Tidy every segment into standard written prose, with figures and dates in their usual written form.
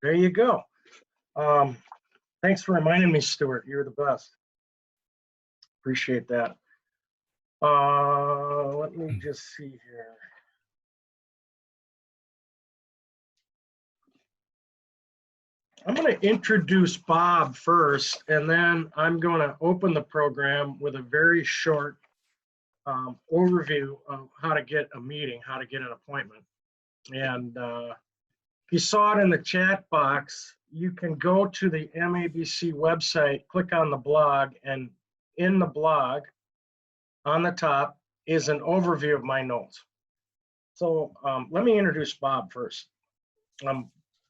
There you go. Thanks for reminding me, Stuart. You're the best. Appreciate that. Let me just see here. I'm going to introduce Bob first, and then I'm going to open the program with a very short overview of how to get a meeting, how to get an appointment. And if you saw it in the chat box, you can go to the MABC website, click on the blog, and in the blog, on the top, is an overview of my notes. So let me introduce Bob first.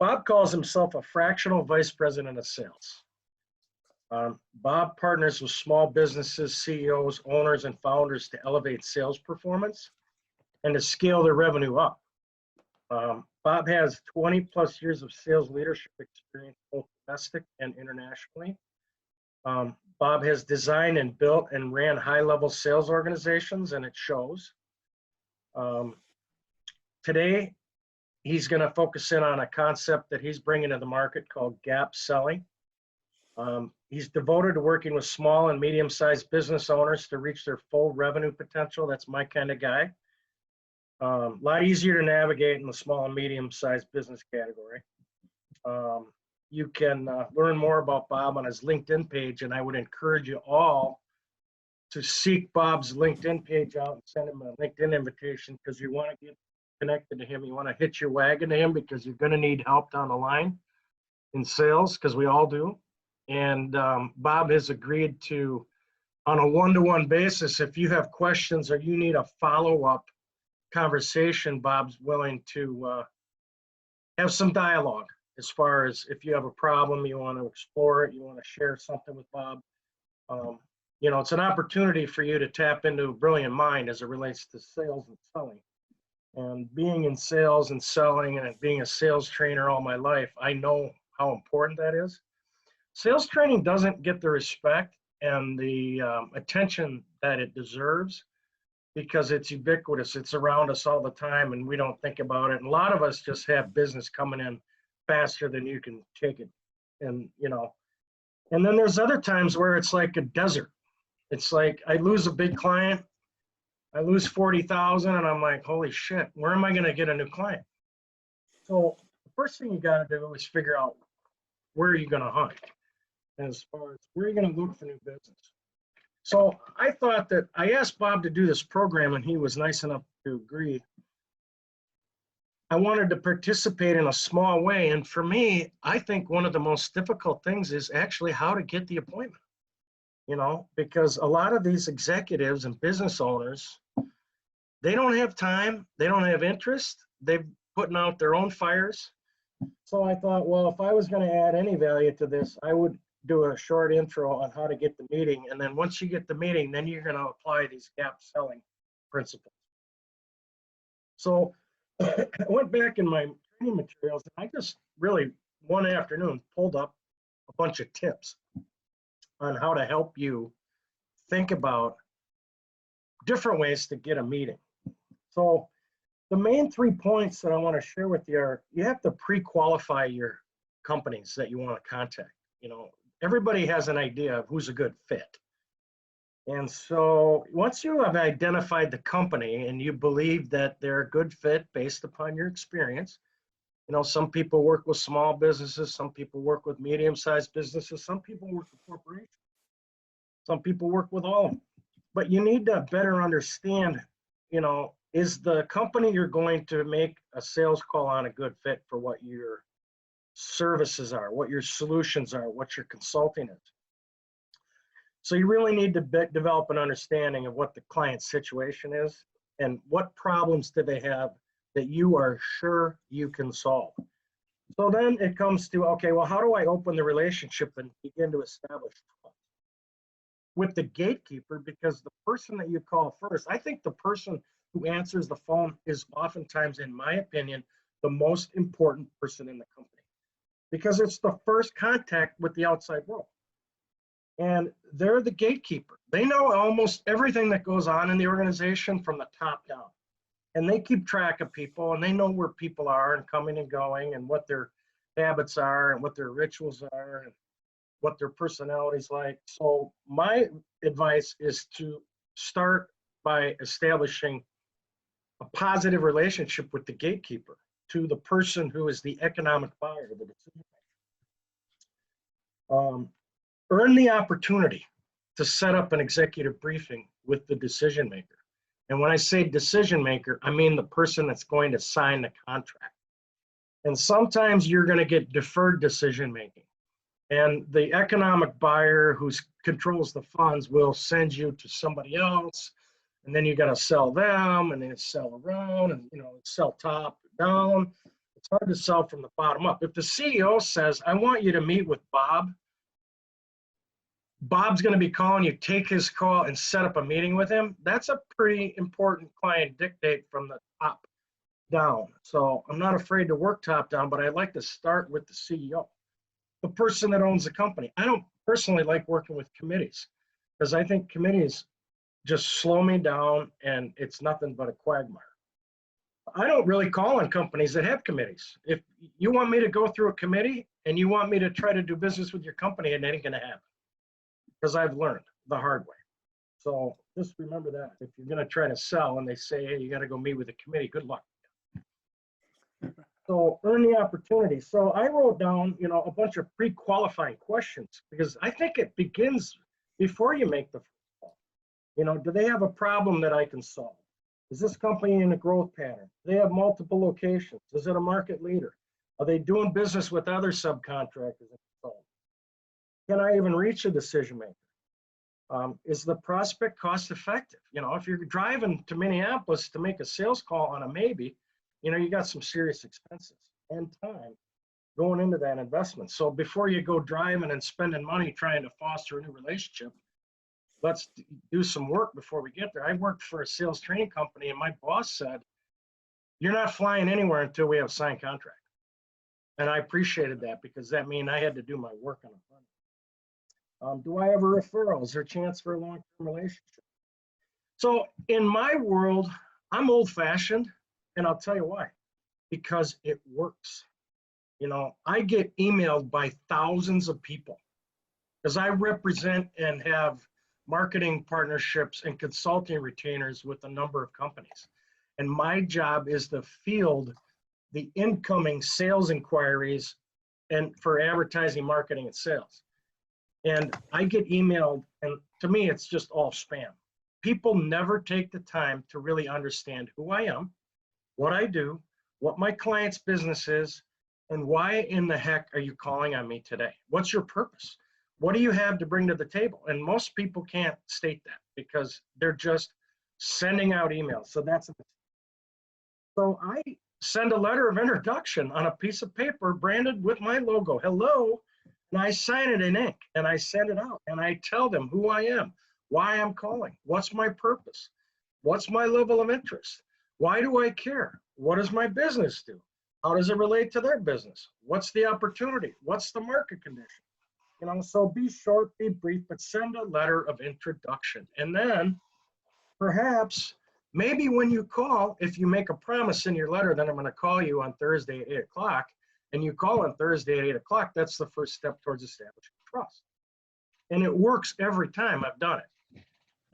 Bob calls himself a fractional vice president of sales. Bob partners with small businesses, CEOs, owners, and founders to elevate sales performance and to scale their revenue up. Bob has 20 plus years of sales leadership experience, both domestic and internationally. Bob has designed and built and ran high-level sales organizations, and it shows. Today, he's going to focus in on a concept that he's bringing to the market called gap selling. He's devoted to working with small and medium-sized business owners to reach their full revenue potential. That's my kind of guy. A lot easier to navigate in the small and medium-sized business category. You can learn more about Bob on his LinkedIn page, and I would encourage you all to seek Bob's LinkedIn page out and send him a LinkedIn invitation, because you want to get connected to him. You want to hitch your wagon to him, because you're going to need help down the line in sales, because we all do. And Bob has agreed to, on a one-to-one basis, if you have questions or you need a follow-up conversation, Bob's willing to have some dialogue. As far as if you have a problem, you want to explore it, you want to share something with Bob. You know, it's an opportunity for you to tap into a brilliant mind as it relates to sales and selling. And being in sales and selling and being a sales trainer all my life, I know how important that is. Sales training doesn't get the respect and the attention that it deserves, because it's ubiquitous. It's around us all the time, and we don't think about it. And a lot of us just have business coming in faster than you can take it. And, you know, and then there's other times where it's like a desert. It's like I lose a big client, I lose 40,000, and I'm like, holy shit, where am I going to get a new client? So the first thing you got to do is figure out where are you going to hunt, as far as where are you going to look for new business. So I thought that I asked Bob to do this program, and he was nice enough to agree. I wanted to participate in a small way. And for me, I think one of the most difficult things is actually how to get the appointment, you know, because a lot of these executives and business owners, they don't have time, they don't have interest, they're putting out their own fires. So I thought, well, if I was going to add any value to this, I would do a short intro on how to get the meeting. And then once you get the meeting, then you're going to apply these gap selling principles. So I went back in my training materials, and I just really one afternoon pulled up a bunch of tips on how to help you think about different ways to get a meeting. So the main 3 points that I want to share with you are, you have to pre-qualify your companies that you want to contact. You know, everybody has an idea of who's a good fit. And so once you have identified the company and you believe that they're a good fit based upon your experience, you know, some people work with small businesses, some people work with medium-sized businesses, some people work with corporations, some people work with all of them. But you need to better understand, you know, is the company you're going to make a sales call on a good fit for what your services are, what your solutions are, what your consulting is. So you really need to develop an understanding of what the client's situation is and what problems do they have that you are sure you can solve. So then it comes to, okay, well, how do I open the relationship and begin to establish trust with the gatekeeper? Because the person that you call first, I think the person who answers the phone is oftentimes, in my opinion, the most important person in the company, because it's the first contact with the outside world. And they're the gatekeeper. They know almost everything that goes on in the organization from the top down. And they keep track of people, and they know where people are and coming and going and what their habits are and what their rituals are and what their personality's like. So my advice is to start by establishing a positive relationship with the gatekeeper, to the person who is the economic buyer, the decision maker. Earn the opportunity to set up an executive briefing with the decision maker. And when I say decision maker, I mean the person that's going to sign the contract. And sometimes you're going to get deferred decision making. And the economic buyer who controls the funds will send you to somebody else. And then you got to sell them, and then sell around, and sell top down. It's hard to sell from the bottom up. If the CEO says, I want you to meet with Bob, Bob's going to be calling you, take his call and set up a meeting with him. That's a pretty important client dictate from the top down. So I'm not afraid to work top down, but I like to start with the CEO, the person that owns the company. I don't personally like working with committees because I think committees just slow me down and it's nothing but a quagmire. I don't really call on companies that have committees. If you want me to go through a committee and you want me to try to do business with your company, it ain't going to happen. Because I've learned the hard way. So just remember that. If you're going to try to sell and they say, hey, you got to go meet with a committee, good luck. So earn the opportunity. So I wrote down, a bunch of pre-qualifying questions because I think it begins before you make the phone call. Do they have a problem that I can solve? Is this company in a growth pattern? Do they have multiple locations? Is it a market leader? Are they doing business with other subcontractors and consultants? Can I even reach a decision maker? Is the prospect cost effective? If you're driving to Minneapolis to make a sales call on a maybe, you got some serious expenses and time going into that investment. So before you go driving and spending money trying to foster a new relationship, let's do some work before we get there. I worked for a sales training company and my boss said, you're not flying anywhere until we have a signed contract. And I appreciated that because that meant I had to do my work on the front. Do I have a referral? Is there a chance for a long-term relationship? So in my world, I'm old-fashioned, and I'll tell you why. Because it works. I get emailed by thousands of people because I represent and have marketing partnerships and consulting retainers with a number of companies. And my job is to field the incoming sales inquiries and for advertising, marketing, and sales. And I get emailed, and to me, it's just all spam. People never take the time to really understand who I am, what I do, what my client's business is, and why in the heck are you calling on me today? What's your purpose? What do you have to bring to the table? And most people can't state that because they're just sending out emails. So so I send a letter of introduction on a piece of paper branded with my logo. Hello. And I sign it in ink and I send it out and I tell them who I am, why I'm calling, what's my purpose, what's my level of interest, why do I care, what does my business do, how does it relate to their business, what's the opportunity, what's the market condition. So be short, be brief, but send a letter of introduction. And then perhaps, maybe when you call, if you make a promise in your letter, then I'm going to call you on Thursday at 8 o'clock, and you call on Thursday at 8 o'clock, that's the first step towards establishing trust. And it works every time I've done it.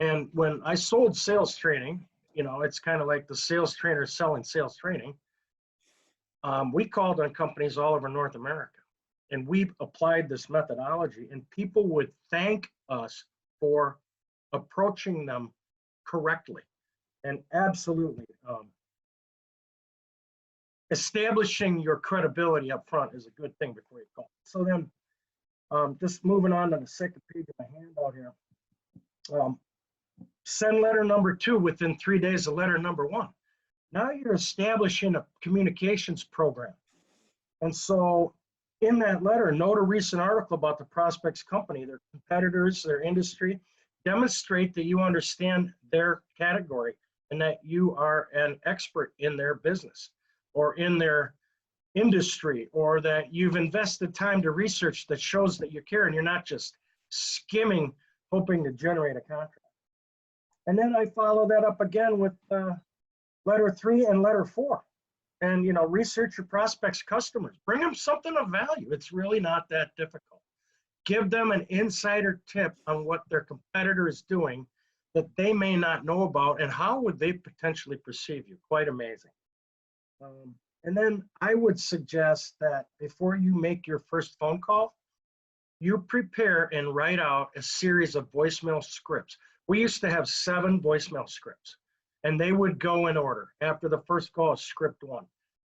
And when I sold sales training, it's kind of like the sales trainer selling sales training. We called on companies all over North America. And we applied this methodology, and people would thank us for approaching them correctly. And absolutely, establishing your credibility up front is a good thing before you call. So then, just moving on to the second page of my handout here. Send letter number 2 within 3 days of letter number 1. Now you're establishing a communications program. And so in that letter, note a recent article about the prospect's company, their competitors, their industry. Demonstrate that you understand their category and that you are an expert in their business or in their industry, or that you've invested time to research that shows that you care and you're not just skimming, hoping to generate a contract. And then I follow that up again with letter 3 and letter 4. and, research your prospects' customers. Bring them something of value. It's really not that difficult. Give them an insider tip on what their competitor is doing that they may not know about, and how would they potentially perceive you. Quite amazing. And then I would suggest that before you make your first phone call, you prepare and write out a series of voicemail scripts. We used to have 7 voicemail scripts, and they would go in order. After the first call, script 1.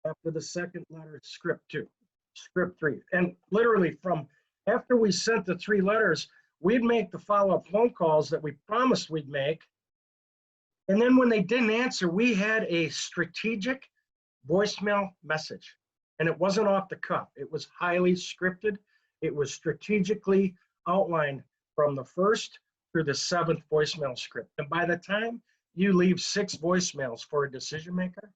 After the second letter, script 2, script 3. And literally from after we sent the 3 letters, we'd make the follow-up phone calls that we promised we'd make. And then when they didn't answer, we had a strategic voicemail message. And it wasn't off the cuff. It was highly scripted. It was strategically outlined from the first through the 7th voicemail script. And by the time you leave 6 voicemails for a decision maker,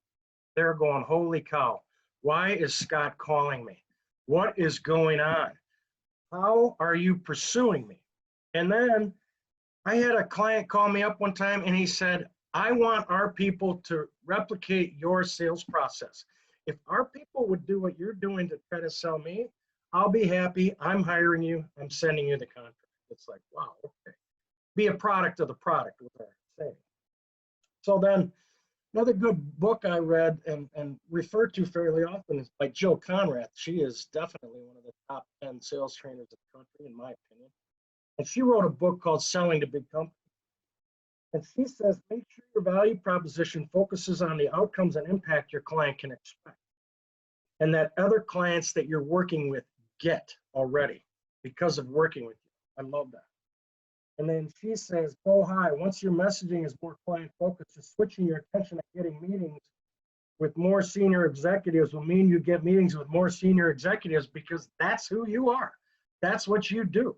they're going, holy cow, why is Scott calling me? What is going on? How are you pursuing me? And then I had a client call me up one time and he said, I want our people to replicate your sales process. If our people would do what you're doing to try to sell me, I'll be happy. I'm hiring you. I'm sending you the contract. It's like, wow, okay. Be a product of the product with our saying. So then another good book I read and refer to fairly often is by Jill Conrad. She is definitely one of the top 10 sales trainers in the country, in my opinion. And she wrote a book called Selling to Big Companies. And she says, make sure your value proposition focuses on the outcomes and impact your client can expect, and that other clients that you're working with get already because of working with you. I love that. And then she says, go high. Once your messaging is more client focused, just switching your attention to getting meetings with more senior executives will mean you get meetings with more senior executives, because that's who you are. That's what you do.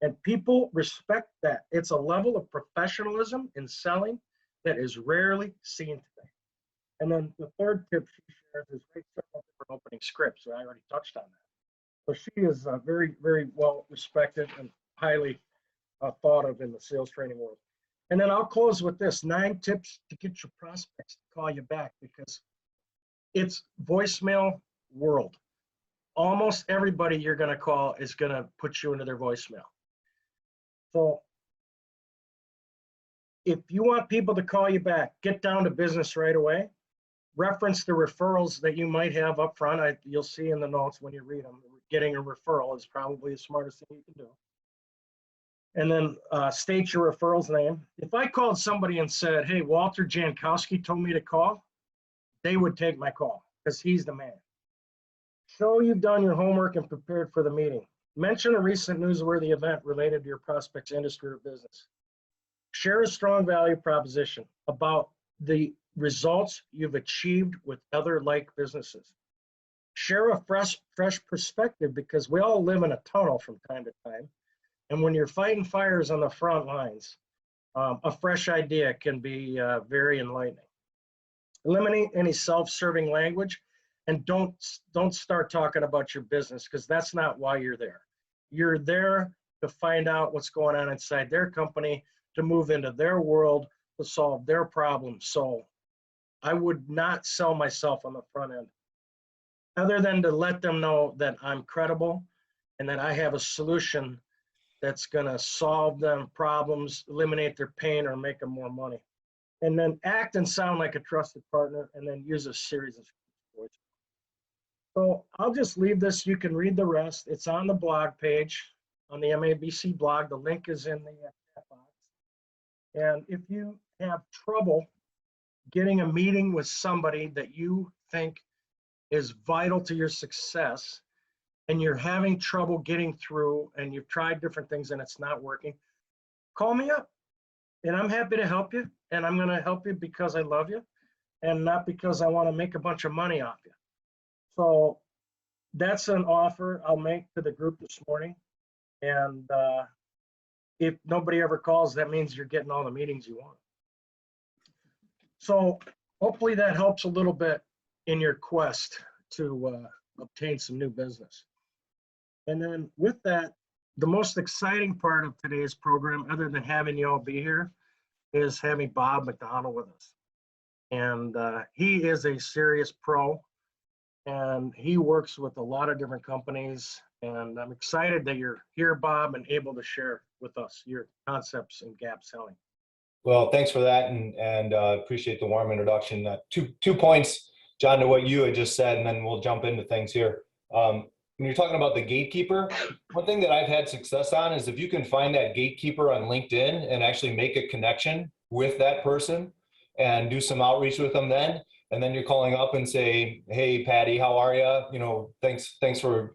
And people respect that. It's a level of professionalism in selling that is rarely seen today. And then the third tip she shares is write several different opening scripts. So I already touched on that. So she is very, very well respected and highly thought of in the sales training world. And then I'll close with this: 9 tips to get your prospects to call you back, because it's voicemail world. Almost everybody you're going to call is going to put you into their voicemail. So if you want people to call you back, get down to business right away. Reference the referrals that you might have up front. You'll see in the notes when you read them. Getting a referral is probably the smartest thing you can do. And then state your referral's name. If I called somebody and said, hey, Walter Jankowski told me to call, they would take my call because he's the man. Show you've done your homework and prepared for the meeting. Mention a recent newsworthy event related to your prospect's industry or business. Share a strong value proposition about the results you've achieved with other like businesses. Share a fresh perspective, because we all live in a tunnel from time to time. And when you're fighting fires on the front lines, a fresh idea can be very enlightening. Eliminate any self-serving language, and don't start talking about your business, because that's not why you're there. You're there to find out what's going on inside their company, to move into their world, to solve their problems. So I would not sell myself on the front end, other than to let them know that I'm credible and that I have a solution that's going to solve them problems, eliminate their pain, or make them more money. And then act and sound like a trusted partner, and then use a series of voice. So I'll just leave this. You can read the rest. It's on the blog page, on the MABC blog. The link is in the chat box. And if you have trouble getting a meeting with somebody that you think is vital to your success, and you're having trouble getting through, and you've tried different things and it's not working, call me up and I'm happy to help you. And I'm going to help you because I love you, and not because I want to make a bunch of money off you. So that's an offer I'll make to the group this morning. And if nobody ever calls, that means you're getting all the meetings you want. So hopefully that helps a little bit in your quest to obtain some new business. And then with that, the most exciting part of today's program, other than having you all be here, is having Bob McDonald with us. And he is a serious pro. and he works with a lot of different companies. And I'm excited that you're here, Bob, and able to share with us your concepts in gap selling. Well, thanks for that, and appreciate the warm introduction. Two points, John, to what you had just said, and then we'll jump into things here. When you're talking about the gatekeeper, one thing that I've had success on is if you can find that gatekeeper on LinkedIn and actually make a connection with that person and do some outreach with them then, and then you're calling up and say, hey, Patty, how are you? You know, thanks for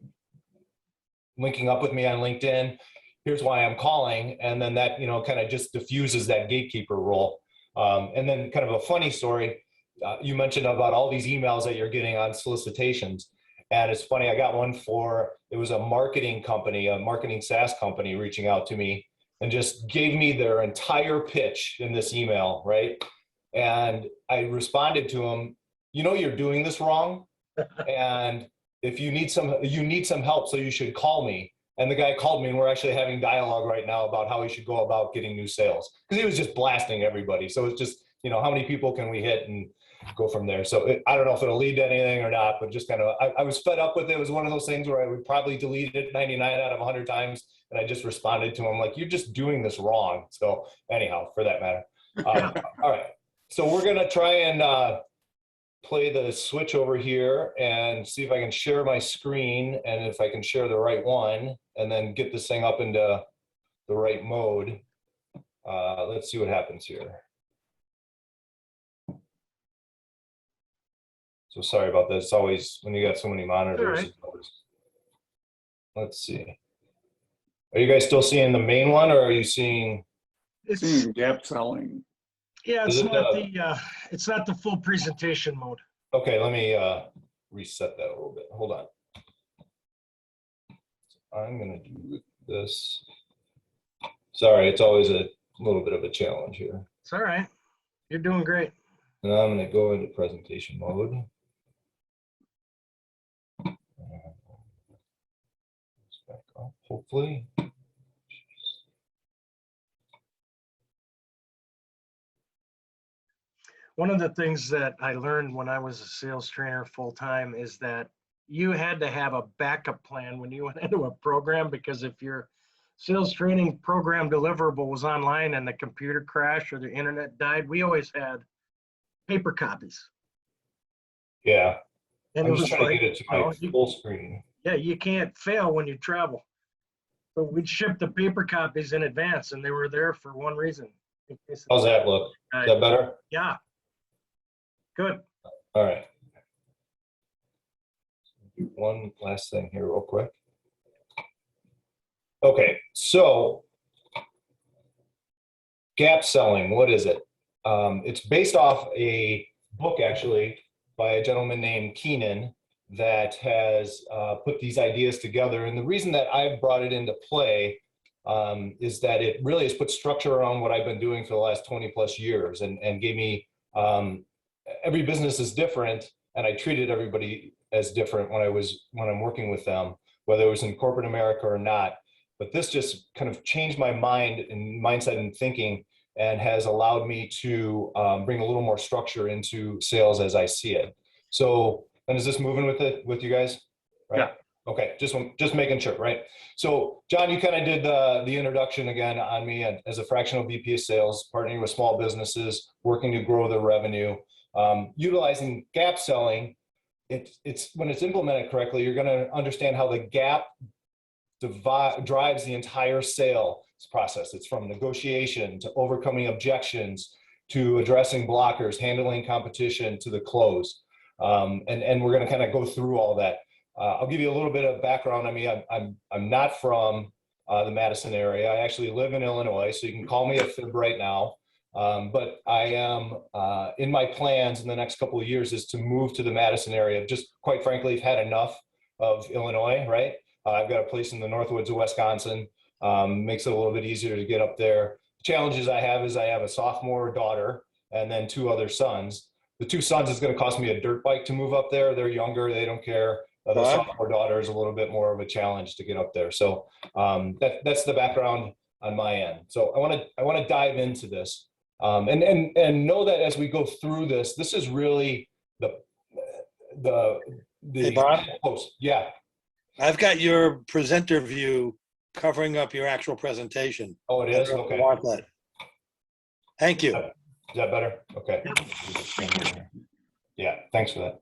linking up with me on LinkedIn. Here's why I'm calling. And then that, you know, kind of just diffuses that gatekeeper role. And then kind of a funny story, you mentioned about all these emails that you're getting on solicitations. And it's funny, I got one it was a marketing company, a marketing SaaS company reaching out to me and just gave me their entire pitch in this email, right? And I responded to them, you know, you're doing this wrong. And if you need some help, so you should call me. And the guy called me, and we're actually having dialogue right now about how he should go about getting new sales, because he was just blasting everybody. So it's just, you know, how many people can we hit and go from there? So I don't know if it'll lead to anything or not, but just kind of, I was fed up with it. It was one of those things where I would probably delete it 99 out of 100 times. And I just responded to him like, you're just doing this wrong. So anyhow, for that matter. All right. So we're going to try and play the switch over here and see if I can share my screen and if I can share the right one and then get this thing up into the right mode. Let's see what happens here. So sorry about this. It's always, when you got so many monitors. Right. Let's see. Are you guys still seeing the main one, or are you seeing? It's Seeing gap selling. Yeah, it's not the full presentation mode. Okay, let me reset that a little bit. Hold on. I'm gonna do this. Sorry, it's always a little bit of a challenge here. It's all right. You're doing great. And I'm gonna go into presentation mode. Back up, hopefully. One of the things that I learned when I was a sales trainer full time is that you had to have a backup plan when you went into a program, because if your sales training program deliverable was online and the computer crashed or the internet died, we always had paper copies. Yeah. And I'm it just was trying like, to get it to my full screen. yeah, you can't fail when you travel. So we'd ship the paper copies in advance, and they were there for one reason. How's that look? Is that better? Yeah. Good. All right. Do one last thing here real quick. Okay, so gap selling, what is it? It's based off a book actually by a gentleman named Keenan that has put these ideas together. And the reason that I've brought it into play is that it really has put structure around what I've been doing for the last 20 plus years and gave me, every business is different, and I treated everybody as different when I'm working with them, whether it was in corporate America or not. But this just kind of changed my mind and mindset and thinking, and has allowed me to bring a little more structure into sales as I see it. So, and is this moving with you guys? Right? Yeah. Okay, just making sure, right? So, John, you kind of did the introduction again on me as a fractional VP of sales, partnering with small businesses, working to grow their revenue, utilizing gap selling. It's when it's implemented correctly, you're going to understand how the gap drives the entire sales process. It's from negotiation to overcoming objections to addressing blockers, handling competition to the close. And we're going to kind of go through all that. I'll give you a little bit of background. I mean, I'm not from the Madison area. I actually live in Illinois, so you can call me a fib right now. But I am in my plans in the next couple of years is to move to the Madison area. Just quite frankly, I've had enough of Illinois, right? I've got a place in the Northwoods of Wisconsin. Makes it a little bit easier to get up there. The challenges I have is I have a sophomore daughter and then 2 other sons. The 2 sons is going to cost me a dirt bike to move up there. They're younger, they don't care. The sophomore daughter is a little bit more of a challenge to get up there. So that's the background on my end. So I want to dive into this and know that as we go through this, this is really the Hey, Bob, post. Yeah. I've got your presenter view covering up your actual presentation. Oh, it I is? don't know if you Okay. want that. Thank you. Is that better? Okay. Yeah, thanks for that.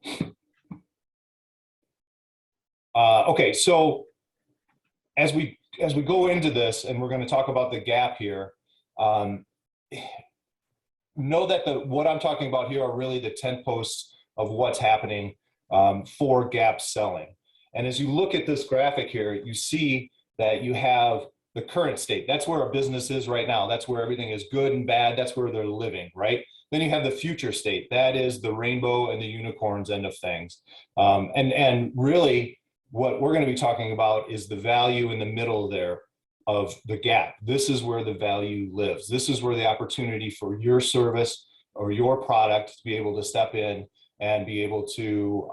Okay, so as we go into this, and we're going to talk about the gap here, know that what I'm talking about here are really the 10 posts of what's happening for gap selling. And as you look at this graphic here, you see that you have the current state. That's where a business is right now. That's where everything is good and bad. That's where they're living, right? Then you have the future state. That is the rainbow and the unicorns end of things. And really, what we're going to be talking about is the value in the middle there of the gap. This is where the value lives. This is where the opportunity for your service or your product to be able to step in and be able to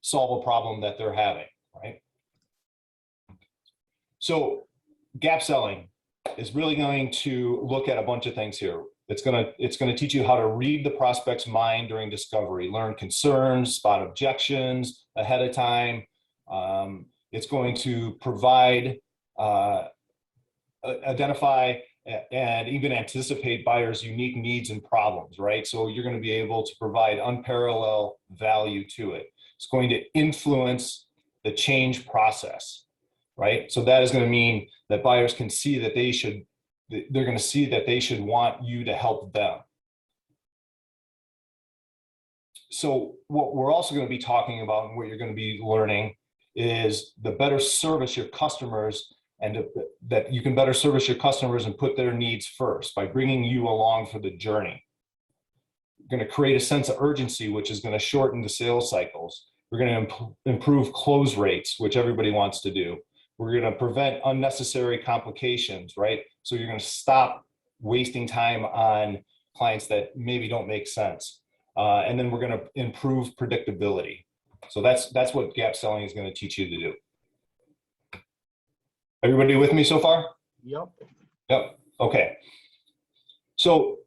solve a problem that they're having, right? So gap selling is really going to look at a bunch of things here. It's going to teach you how to read the prospect's mind during discovery, learn concerns, spot objections ahead of time. It's going to provide, identify, and even anticipate buyers' unique needs and problems, right? So you're going to be able to provide unparalleled value to it. It's going to influence the change process, right? So that is going to mean that buyers can see that they're going to see that they should want you to help them. So what we're also going to be talking about and what you're going to be learning is the better service your customers, and that you can better service your customers and put their needs first by bringing you along for the journey. We're going to create a sense of urgency, which is going to shorten the sales cycles. We're going to improve close rates, which everybody wants to do. We're going to prevent unnecessary complications, right? So you're going to stop wasting time on clients that maybe don't make sense. And then we're going to improve predictability. So that's what gap selling is going to teach you to do. Everybody with me so far? Yep. Yep. Okay. So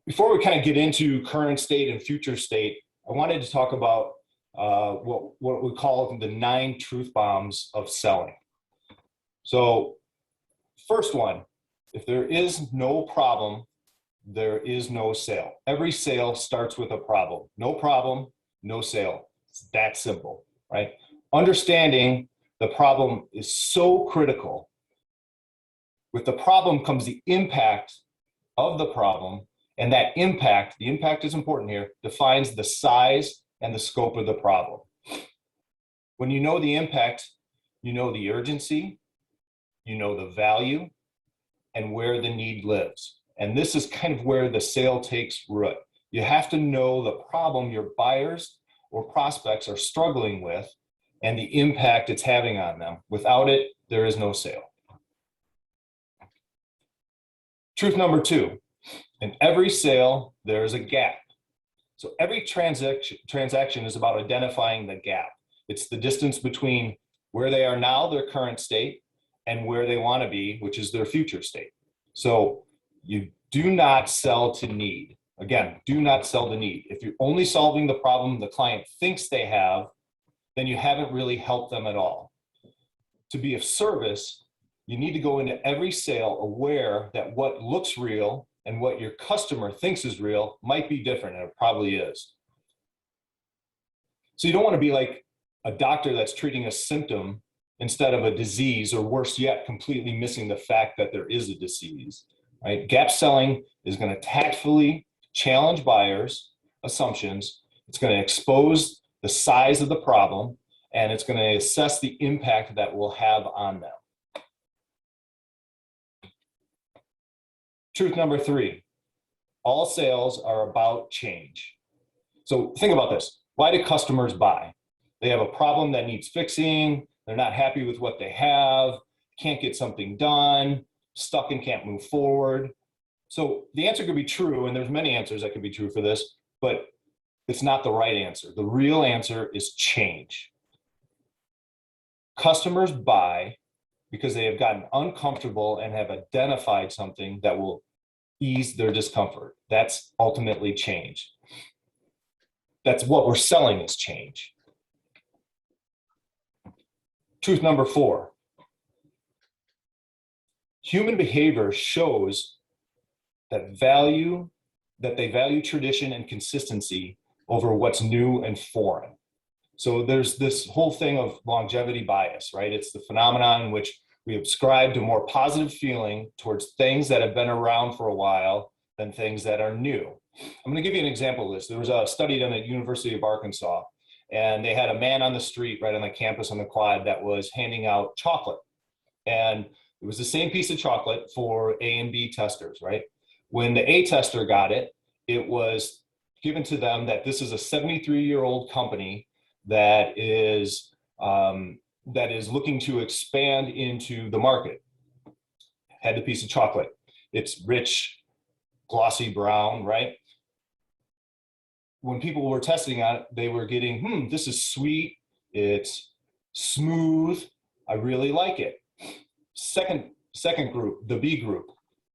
before we kind of get into current state and future state, I wanted to talk about what we call the 9 truth bombs of selling. So first one, if there is no problem, there is no sale. Every sale starts with a problem. No problem, no sale. It's that simple, right? Understanding the problem is so critical. With the problem comes the impact of the problem, and that impact, the impact is important here, defines the size and the scope of the problem. When you know the impact, you know the urgency, you know the value, and where the need lives. And this is kind of where the sale takes root. You have to know the problem your buyers or prospects are struggling with and the impact it's having on them. Without it, there is no sale. Truth number 2, in every sale, there is a gap. So every transaction is about identifying the gap. It's the distance between where they are now, their current state, and where they want to be, which is their future state. So you do not sell to need. Again, do not sell to need. If you're only solving the problem the client thinks they have, then you haven't really helped them at all. To be of service, you need to go into every sale aware that what looks real and what your customer thinks is real might be different, and it probably is. So you don't want to be like a doctor that's treating a symptom instead of a disease, or worse yet, completely missing the fact that there is a disease, right? Gap selling is going to tactfully challenge buyers' assumptions. It's going to expose the size of the problem, and it's going to assess the impact that will have on them. Truth number 3, all sales are about change. So think about this. Why do customers buy? They have a problem that needs fixing. They're not happy with what they have, can't get something done, stuck and can't move forward. So the answer could be true, and there's many answers that could be true for this, but it's not the right answer. The real answer is change. Customers buy because they have gotten uncomfortable and have identified something that will ease their discomfort. That's ultimately change. That's what we're selling, is change. Truth number 4. Human behavior shows that they value tradition and consistency over what's new and foreign. So there's this whole thing of longevity bias, right? It's the phenomenon in which we ascribe to more positive feeling towards things that have been around for a while than things that are new. I'm going to give you an example of this. There was a study done at University of Arkansas, and they had a man on the street right on the campus on the quad that was handing out chocolate. And it was the same piece of chocolate for A and B testers, right? When the A tester got it, it was given to them that this is a 73-year-old company that is looking to expand into the market. Had the piece of chocolate. It's rich, glossy brown, right? When people were testing on it, they were getting, this is sweet, it's smooth, I really like it. Second group, the B group,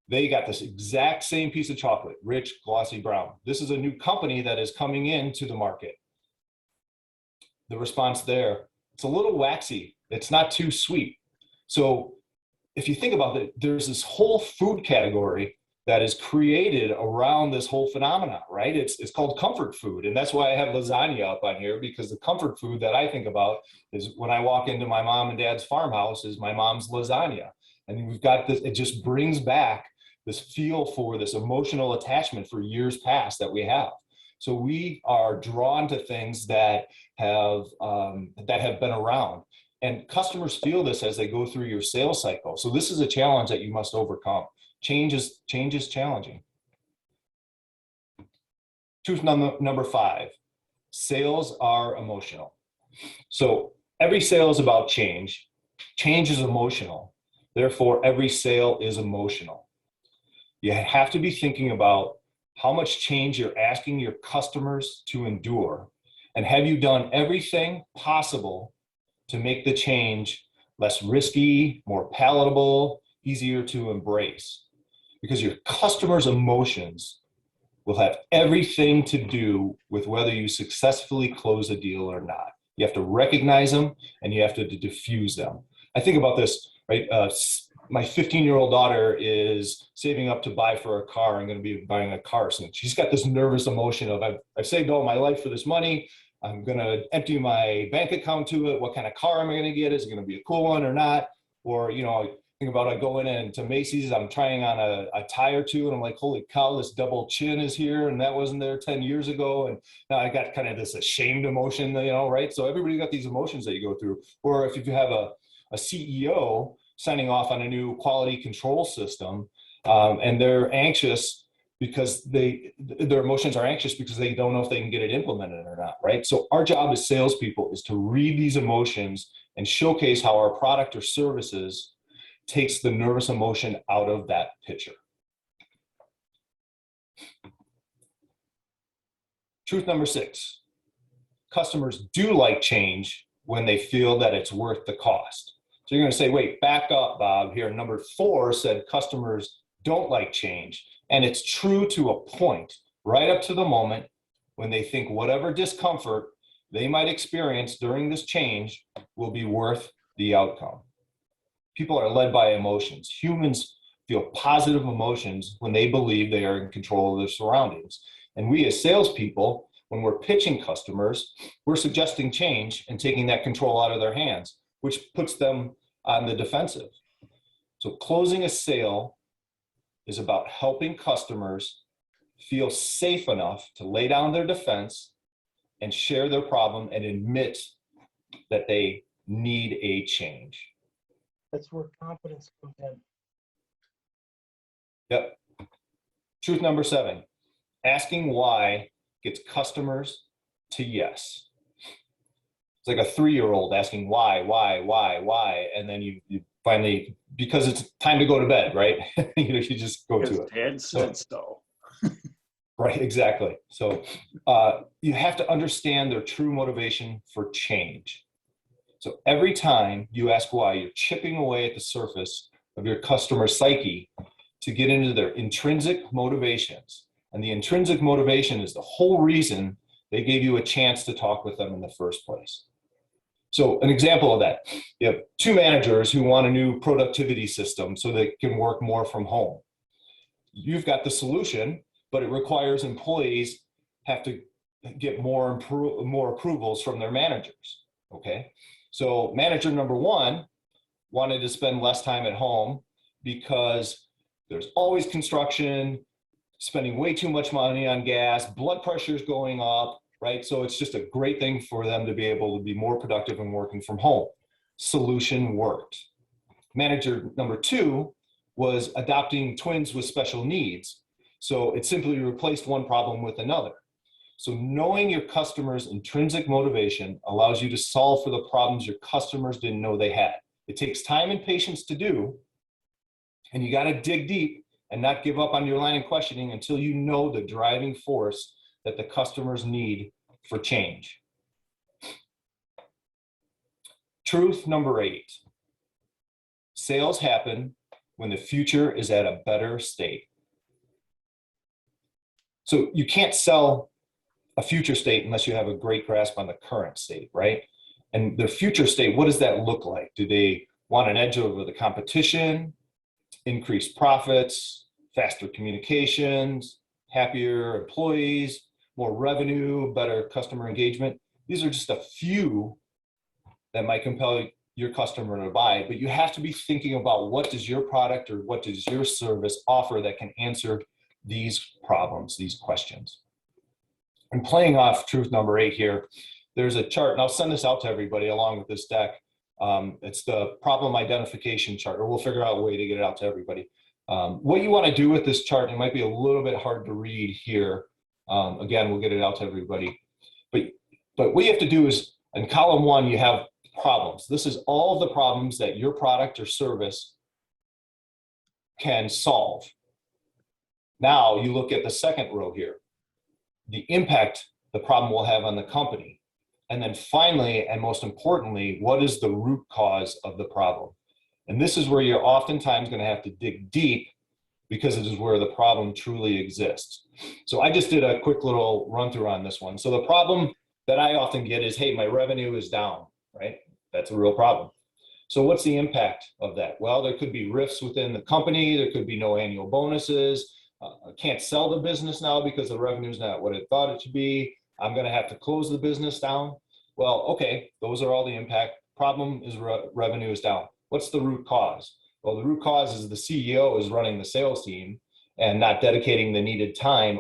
they got this exact same piece of chocolate, rich, glossy brown. This is a new company that is coming into the market. The response there, it's a little waxy, it's not too sweet. So if you think about it, there's this whole food category that is created around this whole phenomenon, right? It's called comfort food. And that's why I have lasagna up on here, because the comfort food that I think about is when I walk into my mom and dad's farmhouse is my mom's lasagna. And we've got this, it just brings back this feel for this emotional attachment for years past that we have. So we are drawn to things that have been around. And customers feel this as they go through your sales cycle. So this is a challenge that you must overcome. Change is challenging. Truth number 5, sales are emotional. So every sale is about change. Change is emotional. Therefore, every sale is emotional. You have to be thinking about how much change you're asking your customers to endure. And have you done everything possible to make the change less risky, more palatable, easier to embrace? Because your customers' emotions will have everything to do with whether you successfully close a deal or not. You have to recognize them and you have to diffuse them. I think about this, right? My 15-year-old daughter is saving up to buy for a car. I'm going to be buying a car soon. She's got this nervous emotion of, I've saved all my life for this money. I'm going to empty my bank account to it. What kind of car am I going to get? Is it going to be a cool one or not? Or, think about I go in and to Macy's, I'm trying on a tie or two, and I'm like, holy cow, this double chin is here, and that wasn't there 10 years ago. And now I got kind of this ashamed emotion, right? So everybody got these emotions that you go through. Or if you have a CEO signing off on a new quality control system, and they're anxious because their emotions are anxious because they don't know if they can get it implemented or not, right? So our job as salespeople is to read these emotions and showcase how our product or services takes the nervous emotion out of that picture. Truth number 6, customers do like change when they feel that it's worth the cost. So you're going to say, wait, back up, Bob. Here, number 4 said customers don't like change. And it's true to a point, right up to the moment when they think whatever discomfort they might experience during this change will be worth the outcome. People are led by emotions. Humans feel positive emotions when they believe they are in control of their surroundings. And we as salespeople, when we're pitching customers, we're suggesting change and taking that control out of their hands, which puts them on the defensive. So closing a sale is about helping customers feel safe enough to lay down their defense and share their problem and admit that they need a change. That's where confidence comes in. Yep. Truth number 7, asking why gets customers to yes. It's like a 3-year-old asking why, and then you finally, because it's time to go to bed, right? You just go to it. Dad said so. Right, exactly. So you have to understand their true motivation for change. So every time you ask why, you're chipping away at the surface of your customer psyche to get into their intrinsic motivations. And the intrinsic motivation is the whole reason they gave you a chance to talk with them in the first place. So an example of that, you have two managers who want a new productivity system so they can work more from home. You've got the solution, but it requires employees have to get more approvals from their managers, okay? So manager number one wanted to spend less time at home because there's always construction, spending way too much money on gas, blood pressure's going up, right? So it's just a great thing for them to be able to be more productive and working from home. Solution worked. Manager number two was adopting twins with special needs. So it simply replaced one problem with another. So knowing your customer's intrinsic motivation allows you to solve for the problems your customers didn't know they had. It takes time and patience to do, and you got to dig deep and not give up on your line of questioning until you know the driving force that the customers need for change. Truth number 8. Sales happen when the future is at a better state. So you can't sell a future state unless you have a great grasp on the current state, right? And the future state, what does that look like? Do they want an edge over the competition, increased profits, faster communications, happier employees, more revenue, better customer engagement? These are just a few that might compel your customer to buy, but you have to be thinking about what does your product or what does your service offer that can answer these problems, these questions. And playing off truth number 8 here, there's a chart, and I'll send this out to everybody along with this deck. It's the problem identification chart, or we'll figure out a way to get it out to everybody. What you want to do with this chart, it might be a little bit hard to read here. Again, we'll get it out to everybody. But what you have to do is, in column 1, you have problems. This is all the problems that your product or service can solve. Now you look at the second row here, the impact the problem will have on the company. And then finally, and most importantly, what is the root cause of the problem? And this is where you're oftentimes going to have to dig deep because it is where the problem truly exists. So I just did a quick little run through on this one. So the problem that I often get is, hey, my revenue is down, right? That's a real problem. So what's the impact of that? Well, there could be rifts within the company. There could be no annual bonuses. I can't sell the business now because the revenue is not what it thought it should be. I'm going to have to close the business down. Well, okay, those are all the impact. Problem is revenue is down. What's the root cause? Well, the root cause is the CEO is running the sales team and not dedicating the needed time,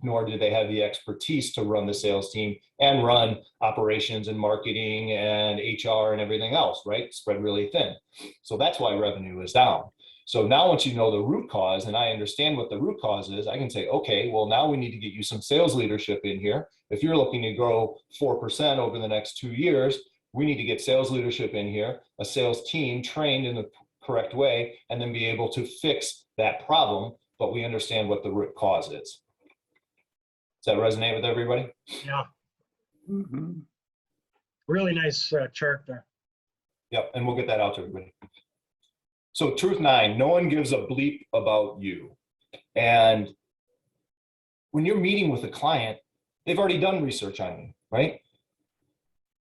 nor do they have the expertise to run the sales team and run operations and marketing and HR and everything else, right? Spread really thin. So that's why revenue is down. So now once you know the root cause and I understand what the root cause is, I can say, okay, well, now we need to get you some sales leadership in here. If you're looking to grow 4% over the next 2 years, we need to get sales leadership in here, a sales team trained in the correct way, and then be able to fix that problem, but we understand what the root cause is. Does that resonate with everybody? Yeah. Really nice chart there. Yep, and we'll get that out to everybody. So truth 9, no one gives a bleep about you. And when you're meeting with a client, they've already done research on you, right?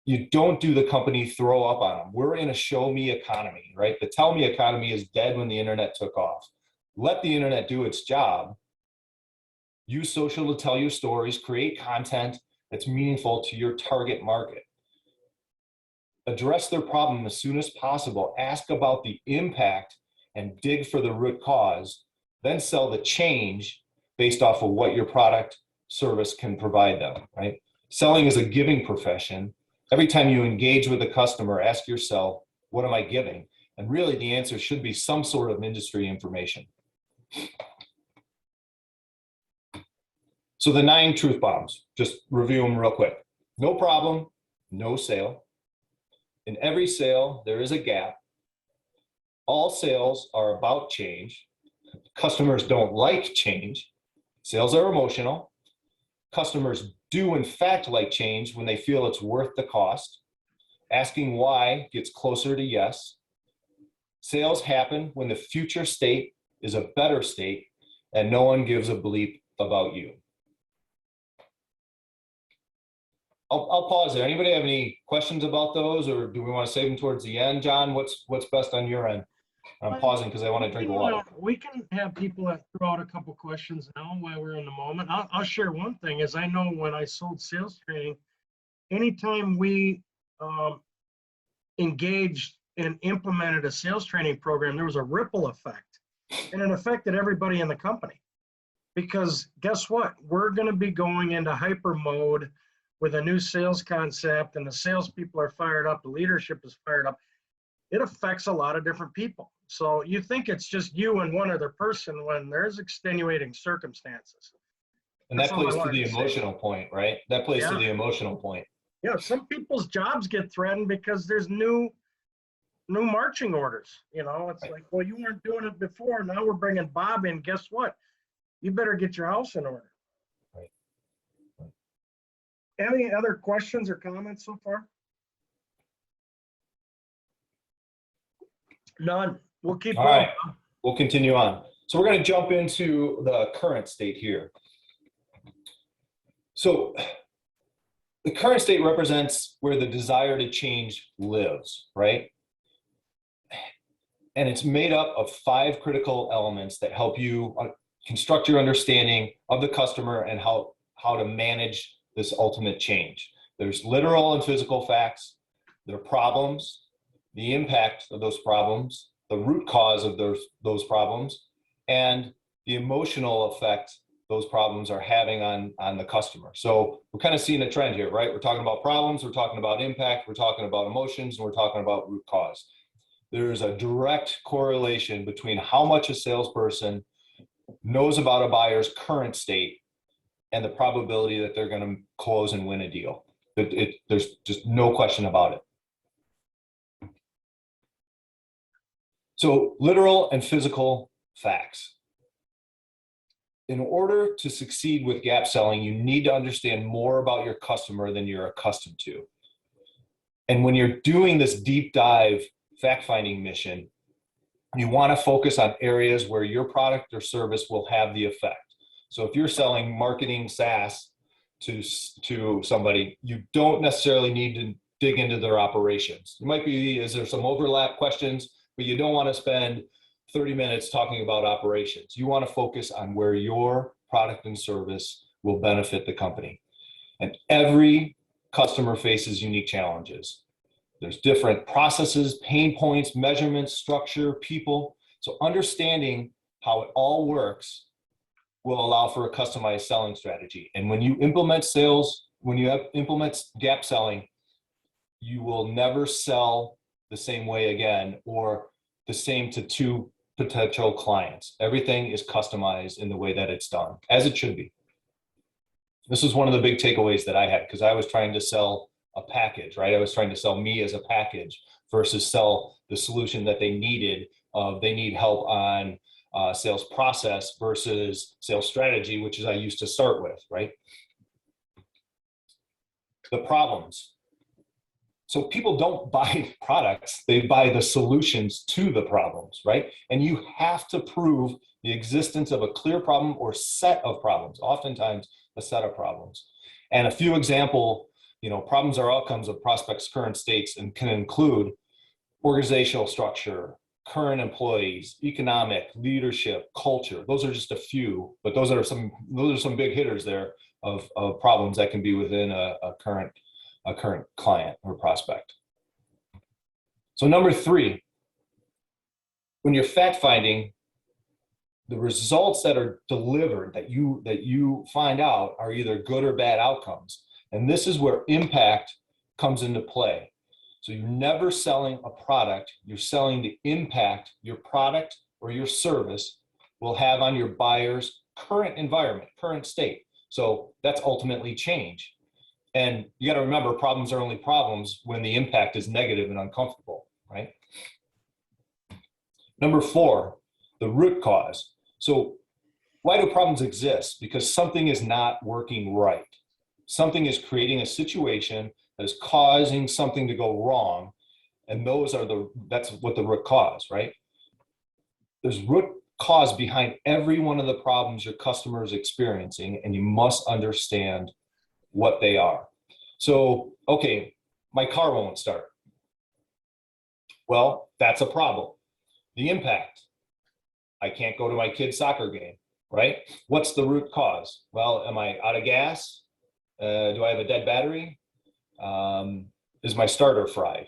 You don't do the company throw up on them. We're in a show me economy, right? The tell me economy is dead when the internet took off. Let the internet do its job. Use social to tell your stories, create content that's meaningful to your target market. Address their problem as soon as possible. Ask about the impact and dig for the root cause. Then sell the change based off of what your product service can provide them, right? Selling is a giving profession. Every time you engage with a customer, ask yourself, what am I giving? And really the answer should be some sort of industry information. So the 9 truth bombs, just review them real quick. No problem, no sale. In every sale, there is a gap. All sales are about change. Customers don't like change. Sales are emotional. Customers do in fact like change when they feel it's worth the cost. Asking why gets closer to yes. Sales happen when the future state is a better state and no one gives a bleep about you. I'll pause there. Anybody have any questions about those, or do we want to save them towards the end? John, what's best on your end? I'm pausing because I want to drink water. We can have people that throw out a couple questions now while we're in the moment. I'll share one thing is I know when I sold sales training, anytime we engaged and implemented a sales training program, there was a ripple effect, and it affected everybody in the company. Because guess what? We're going to be going into hyper mode with a new sales concept, and the salespeople are fired up, the leadership is fired up. It affects a lot of different people. So you think it's just you and one other person when there's extenuating circumstances. And that That's all I plays to wanted the to say. emotional point, right? That plays to Yeah. the emotional point. Yeah, some people's jobs get threatened because there's new marching orders. You know, it's like, well, you weren't doing it before. Now we're bringing Bob in. Guess what? You better get your house in order. Right. Any other questions or comments so far? None. We'll keep All going. right, we'll continue on. So we're going to jump into the current state here. So the current state represents where the desire to change lives, right? And it's made up of 5 critical elements that help you construct your understanding of the customer and how to manage this ultimate change. There's literal and physical facts, there are problems, the impact of those problems, the root cause of those problems, and the emotional effect those problems are having on the customer. So we're kind of seeing a trend here, right? We're talking about problems, we're talking about impact, we're talking about emotions, and we're talking about root cause. There's a direct correlation between how much a salesperson knows about a buyer's current state and the probability that they're going to close and win a deal. There's just no question about it. So literal and physical facts. In order to succeed with gap selling, you need to understand more about your customer than you're accustomed to. And when you're doing this deep dive fact-finding mission, you want to focus on areas where your product or service will have the effect. So if you're selling marketing SaaS to somebody, you don't necessarily need to dig into their operations. You might be, is there some overlap questions, but you don't want to spend 30 minutes talking about operations. You want to focus on where your product and service will benefit the company. And every customer faces unique challenges. There's different processes, pain points, measurements, structure, people. So understanding how it all works will allow for a customized selling strategy. And when you implement implement gap selling, you will never sell the same way again or the same to 2 potential clients. Everything is customized in the way that it's done, as it should be. This is one of the big takeaways that I had because I was trying to sell a package, right? I was trying to sell me as a package versus sell the solution that they needed. They need help on sales process versus sales strategy, which is I used to start with, right? The problems. So people don't buy products, they buy the solutions to the problems, right? And you have to prove the existence of a clear problem or set of problems, oftentimes a set of problems. And a few example, problems or outcomes of prospects' current states and can include organizational structure, current employees, economic, leadership, culture. Those are just a few, but those are some big hitters there of problems that can be within a current client or prospect. So number 3, when you're fact finding, the results that are delivered that you find out are either good or bad outcomes. And this is where impact comes into play. So you're never selling a product, you're selling the impact your product or your service will have on your buyer's current environment, current state. So that's ultimately change. And you got to remember, problems are only problems when the impact is negative and uncomfortable, right? Number 4, the root cause. So why do problems exist? Because something is not working right. Something is creating a situation that is causing something to go wrong. And that's what the root cause, right? There's root cause behind every one of the problems your customer is experiencing, and you must understand what they are. So, okay, my car won't start. Well, that's a problem. The impact, I can't go to my kid's soccer game, right? What's the root cause? Well, am I out of gas? Do I have a dead battery? Is my starter fried?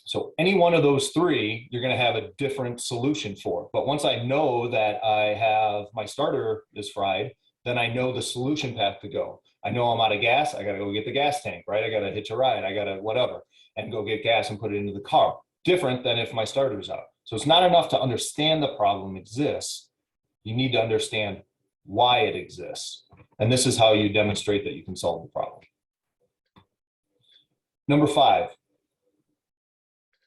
So any one of those three, you're going to have a different solution for. But once I know that I have my starter is fried, then I know the solution path to go. I know I'm out of gas. I got to go get the gas tank, right? I got to hitch a ride. I got to whatever and go get gas and put it into the car. Different than if my starter's out. So it's not enough to understand the problem exists. You need to understand why it exists. And this is how you demonstrate that you can solve the problem. Number 5,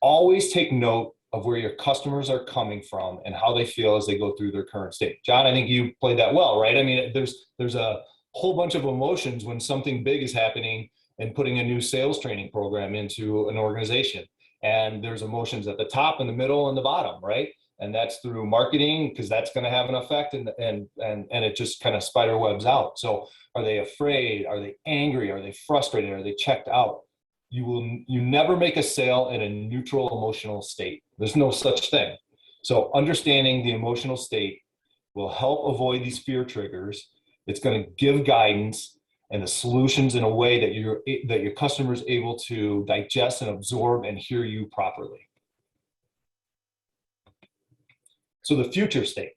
always take note of where your customers are coming from and how they feel as they go through their current state. John, I think you played that well, right? I mean, there's a whole bunch of emotions when something big is happening and putting a new sales training program into an organization. And there's emotions at the top and the middle and the bottom, right? And that's through marketing, because that's going to have an effect, and it just kind of spider webs out. So are they afraid? Are they angry? Are they frustrated? Are they checked out? You never make a sale in a neutral emotional state. There's no such thing. So understanding the emotional state will help avoid these fear triggers. It's going to give guidance and the solutions in a way that your customer is able to digest and absorb and hear you properly. So the future state.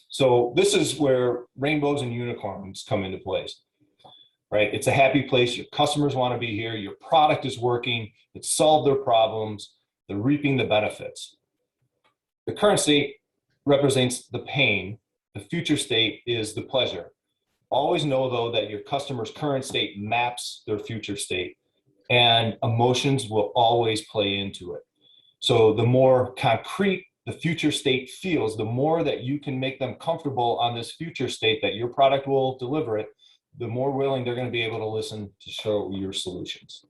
So this is where rainbows and unicorns come into place, right? It's a happy place. Your customers want to be here. Your product is working. It's solved their problems. They're reaping the benefits. The current state represents the pain. The future state is the pleasure. Always know, though, that your customer's current state maps their future state, and emotions will always play into it. So the more concrete the future state feels, the more that you can make them comfortable on this future state that your product will deliver it, the more willing they're going to be able to listen to show your solutions.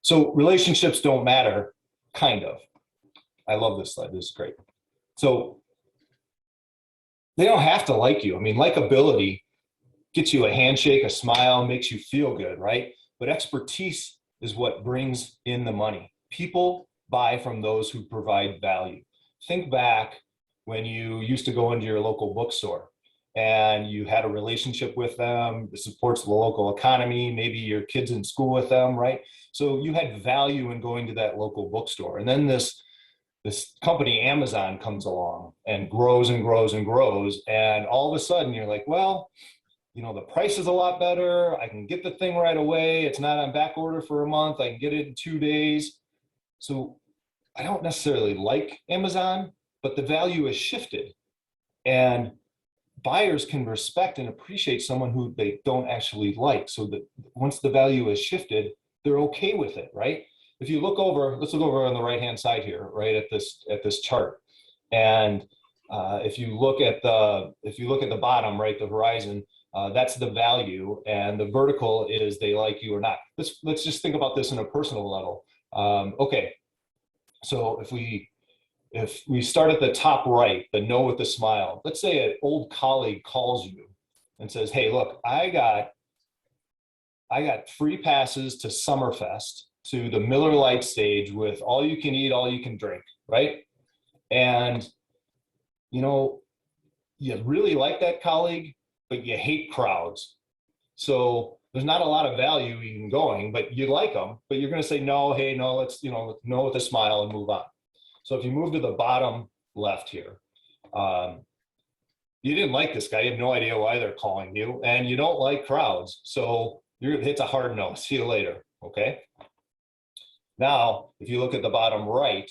So relationships don't matter, kind of. I love this slide. This is great. So they don't have to like you. I mean, likability gets you a handshake, a smile, makes you feel good, right? But expertise is what brings in the money. People buy from those who provide value. Think back when you used to go into your local bookstore and you had a relationship with them. It supports the local economy. Maybe your kids in school with them, right? So you had value in going to that local bookstore. And then this company, Amazon, comes along and grows and grows and grows. And all of a sudden you're like, well, you know, the price is a lot better. I can get the thing right away. It's not on back order for a month. I can get it in 2 days. So I don't necessarily like Amazon, but the value has shifted. And buyers can respect and appreciate someone who they don't actually like. So that once the value has shifted, they're okay with it, right? If you look over, let's look over on the right-hand side here, right at this chart. And if you look at the bottom, right, the horizon, that's the value, and the vertical is they like you or not. Let's just think about this in a personal level. Okay, so if we start at the top right, the no with the smile. Let's say an old colleague calls you and says, "Hey, look, I got free passes to Summerfest, to the Miller Lite stage with all you can eat, all you can drink," right? And you know, you really like that colleague, but you hate crowds. So there's not a lot of value even going, but you like them, but you're going to say, no, hey, no, let's, you know, no with a smile and move on. So if you move to the bottom left here, you didn't like this guy. You have no idea why they're calling you, and you don't like crowds. So it's a hard no. See you later. Okay. Now, if you look at the bottom right,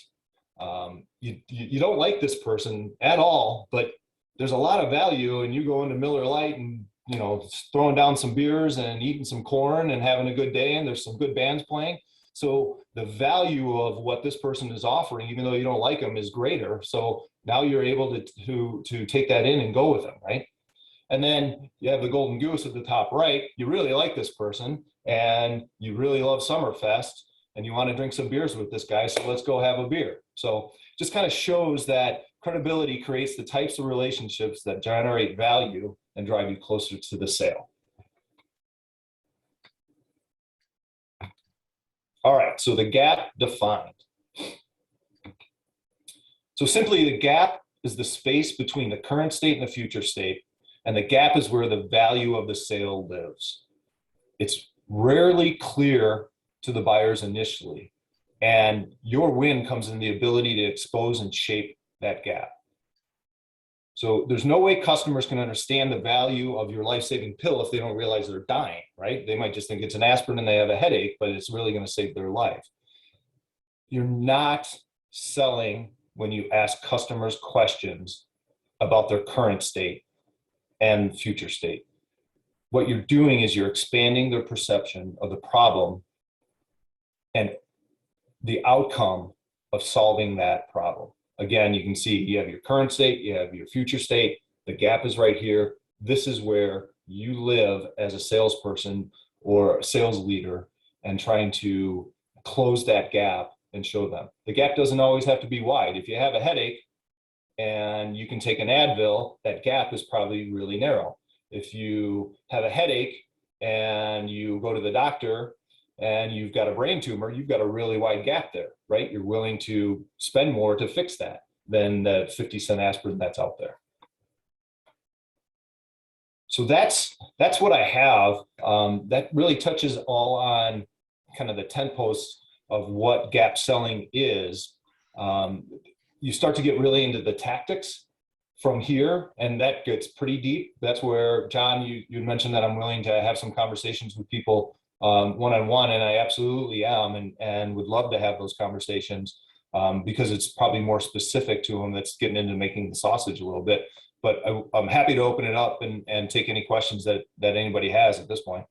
you don't like this person at all, but there's a lot of value, and you go into Miller Lite and, you know, throwing down some beers and eating some corn and having a good day, and there's some good bands playing. So the value of what this person is offering, even though you don't like them, is greater. So now you're able to take that in and go with them, right? And then you have the golden goose at the top right. You really like this person, and you really love Summerfest, and you want to drink some beers with this guy, so let's go have a beer. So just kind of shows that credibility creates the types of relationships that generate value and drive you closer to the sale. All right, so the gap defined. So simply the gap is the space between the current state and the future state, and the gap is where the value of the sale lives. It's rarely clear to the buyers initially, and your win comes in the ability to expose and shape that gap. So there's no way customers can understand the value of your life-saving pill if they don't realize they're dying, right? They might just think it's an aspirin and they have a headache, but it's really going to save their life. You're not selling when you ask customers questions about their current state and future state. What you're doing is you're expanding their perception of the problem and the outcome of solving that problem. Again, you can see you have your current state, you have your future state, the gap is right here. This is where you live as a salesperson or a sales leader and trying to close that gap and show them. The gap doesn't always have to be wide. If you have a headache and you can take an Advil, that gap is probably really narrow. If you have a headache and you go to the doctor and you've got a brain tumor, you've got a really wide gap there, right? You're willing to spend more to fix that than the 50-cent aspirin that's out there. So that's what I have. That really touches all on kind of the 10 posts of what gap selling is. You start to get really into the tactics from here, and that gets pretty deep. That's where, John, you mentioned that I'm willing to have some conversations with people one-on-one, and I absolutely am, and would love to have those conversations because it's probably more specific to them. That's getting into making the sausage a little bit, but I'm happy to open it up and take any questions that anybody has at this point.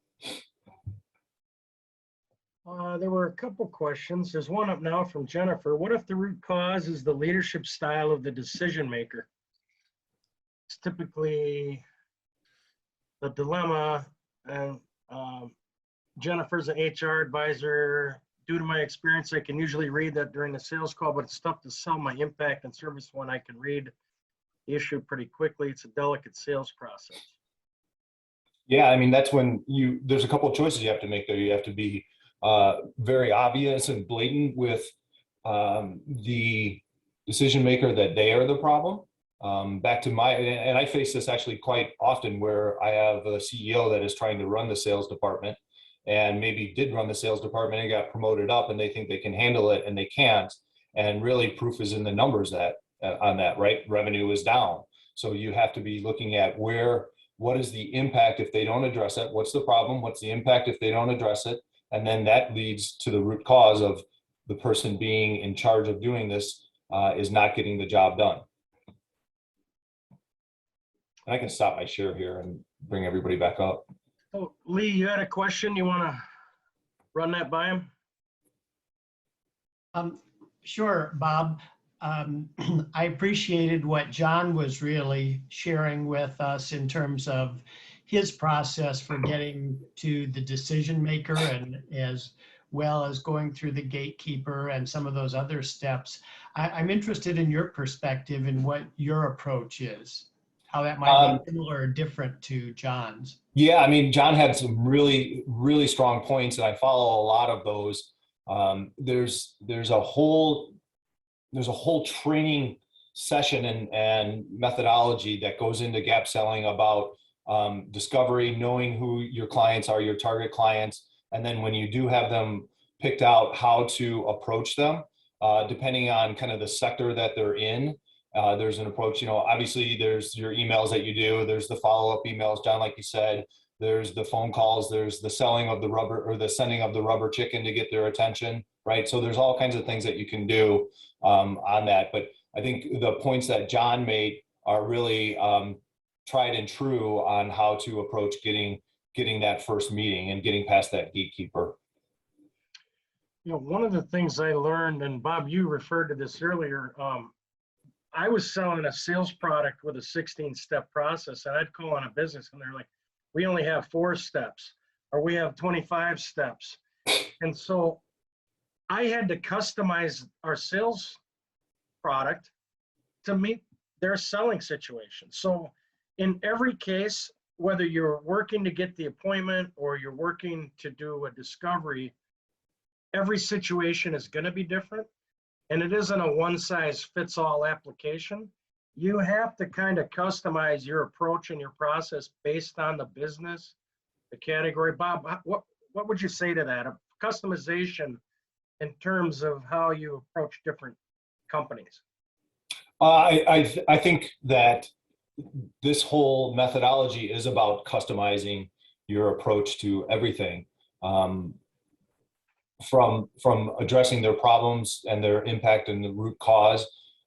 There were a couple questions. There's one up now from Jennifer. What if the root cause is the leadership style of the decision maker? It's typically the dilemma, and Jennifer's an HR advisor. Due to my experience, I can usually read that during the sales call, but it's tough to sell my impact and service when I can read the issue pretty quickly. It's a delicate sales process. Yeah, I mean, that's when there's a couple of choices you have to make there. You have to be very obvious and blatant with the decision maker that they are the problem. Back to and I face this actually quite often, where I have a CEO that is trying to run the sales department and maybe did run the sales department and got promoted up, and they think they can handle it and they can't. And really proof is in the numbers on that, right? Revenue is down. So you have to be looking at what is the impact if they don't address it? What's the problem? What's the impact if they don't address it? And then that leads to the root cause of the person being in charge of doing this is not getting the job done. And I can stop my share here and bring everybody back up. Oh, Lee, you had a question. You want to run that by him? Sure, Bob. I appreciated what John was really sharing with us in terms of his process for getting to the decision maker, and as well as going through the gatekeeper and some of those other steps. I'm interested in your perspective and what your approach is, how that might be similar or different to John's. Yeah, I mean, John had some really, really strong points, and I follow a lot of those. There's a whole training session and methodology that goes into gap selling about discovery, knowing who your clients are, your target clients, and then when you do have them picked out, how to approach them, depending on kind of the sector that they're in. There's an approach, obviously there's your emails that you do, there's the follow-up emails, John, like you said, there's the phone calls, there's the selling of the rubber, or the sending of the rubber chicken to get their attention, right? So there's all kinds of things that you can do on that. But I think the points that John made are really tried and true on how to approach getting that first meeting and getting past that gatekeeper. One of the things I learned, and Bob, you referred to this earlier, I was selling a sales product with a 16-step process, and I'd call on a business and they're like, we only have 4 steps, or we have 25 steps. And so I had to customize our sales product to meet their selling situation. So in every case, whether you're working to get the appointment or you're working to do a discovery, every situation is going to be different. And it isn't a one size fits all application. You have to kind of customize your approach and your process based on the business, the category. Bob, what would you say to that? A customization in terms of how you approach different companies? I think that this whole methodology is about customizing your approach to everything, from addressing their problems and their impact and the root cause.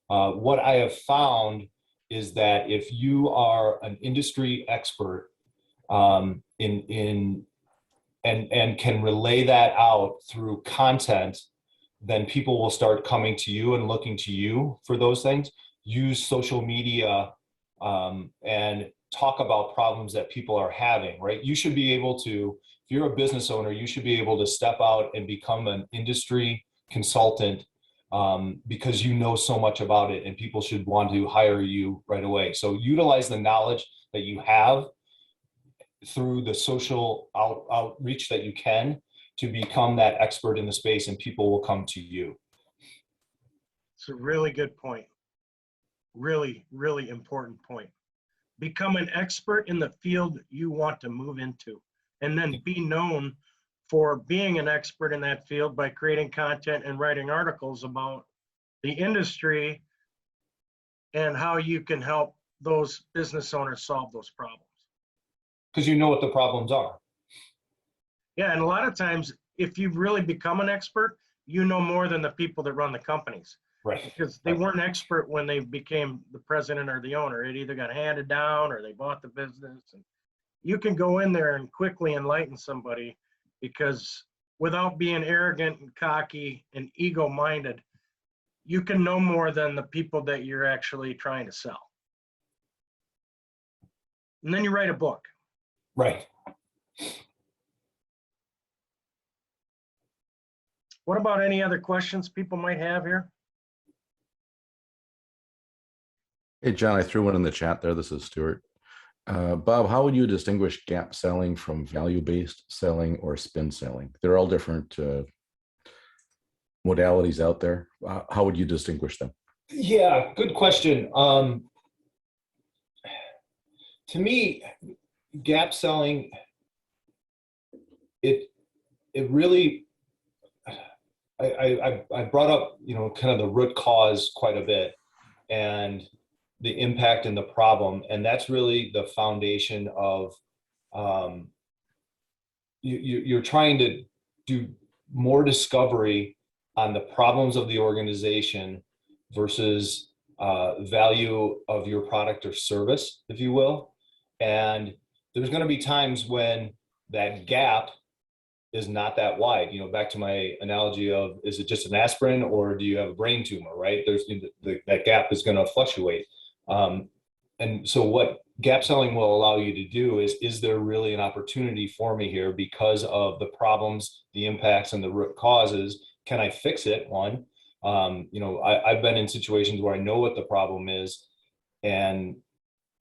What I have found is that if you are an industry expert and can relay that out through content, then people will start coming to you and looking to you for those things. Use social media and talk about problems that people are having, right? You should be able to, if you're a business owner, you should be able to step out and become an industry consultant because you know so much about it and people should want to hire you right away. So utilize the knowledge that you have through the social outreach that you can to become that expert in the space, and people will come to you. It's a really good point. Really, really important point. Become an expert in the field you want to move into, and then be known for being an expert in that field by creating content and writing articles about the industry and how you can help those business owners solve those problems. Because you know what the problems are. Yeah, and a lot of times, if you've really become an expert, you know more than the people that run the companies. Right. Because they weren't expert when they became the president or the owner. It either got handed down or they bought the business. And you can go in there and quickly enlighten somebody, because without being arrogant and cocky and ego-minded, you can know more than the people that you're actually trying to sell. And then you write a book. Right. What about any other questions people might have here? Hey, John, I threw one in the chat there. This is Stuart. Bob, how would you distinguish gap selling from value-based selling or spin selling? They're all different modalities out there. How would you distinguish them? Yeah, good question. To me, gap selling, it really, I brought up, kind of the root cause quite a bit and the impact and the problem. And that's really the foundation of, you're trying to do more discovery on the problems of the organization versus value of your product or service, if you will. And there's going to be times when that gap is not that wide. Back to my analogy of, is it just an aspirin or do you have a brain tumor, right? That gap is going to fluctuate. And so what gap selling will allow you to do is there really an opportunity for me here because of the problems, the impacts, and the root causes? Can I fix it? One, I've been in situations where I know what the problem is, and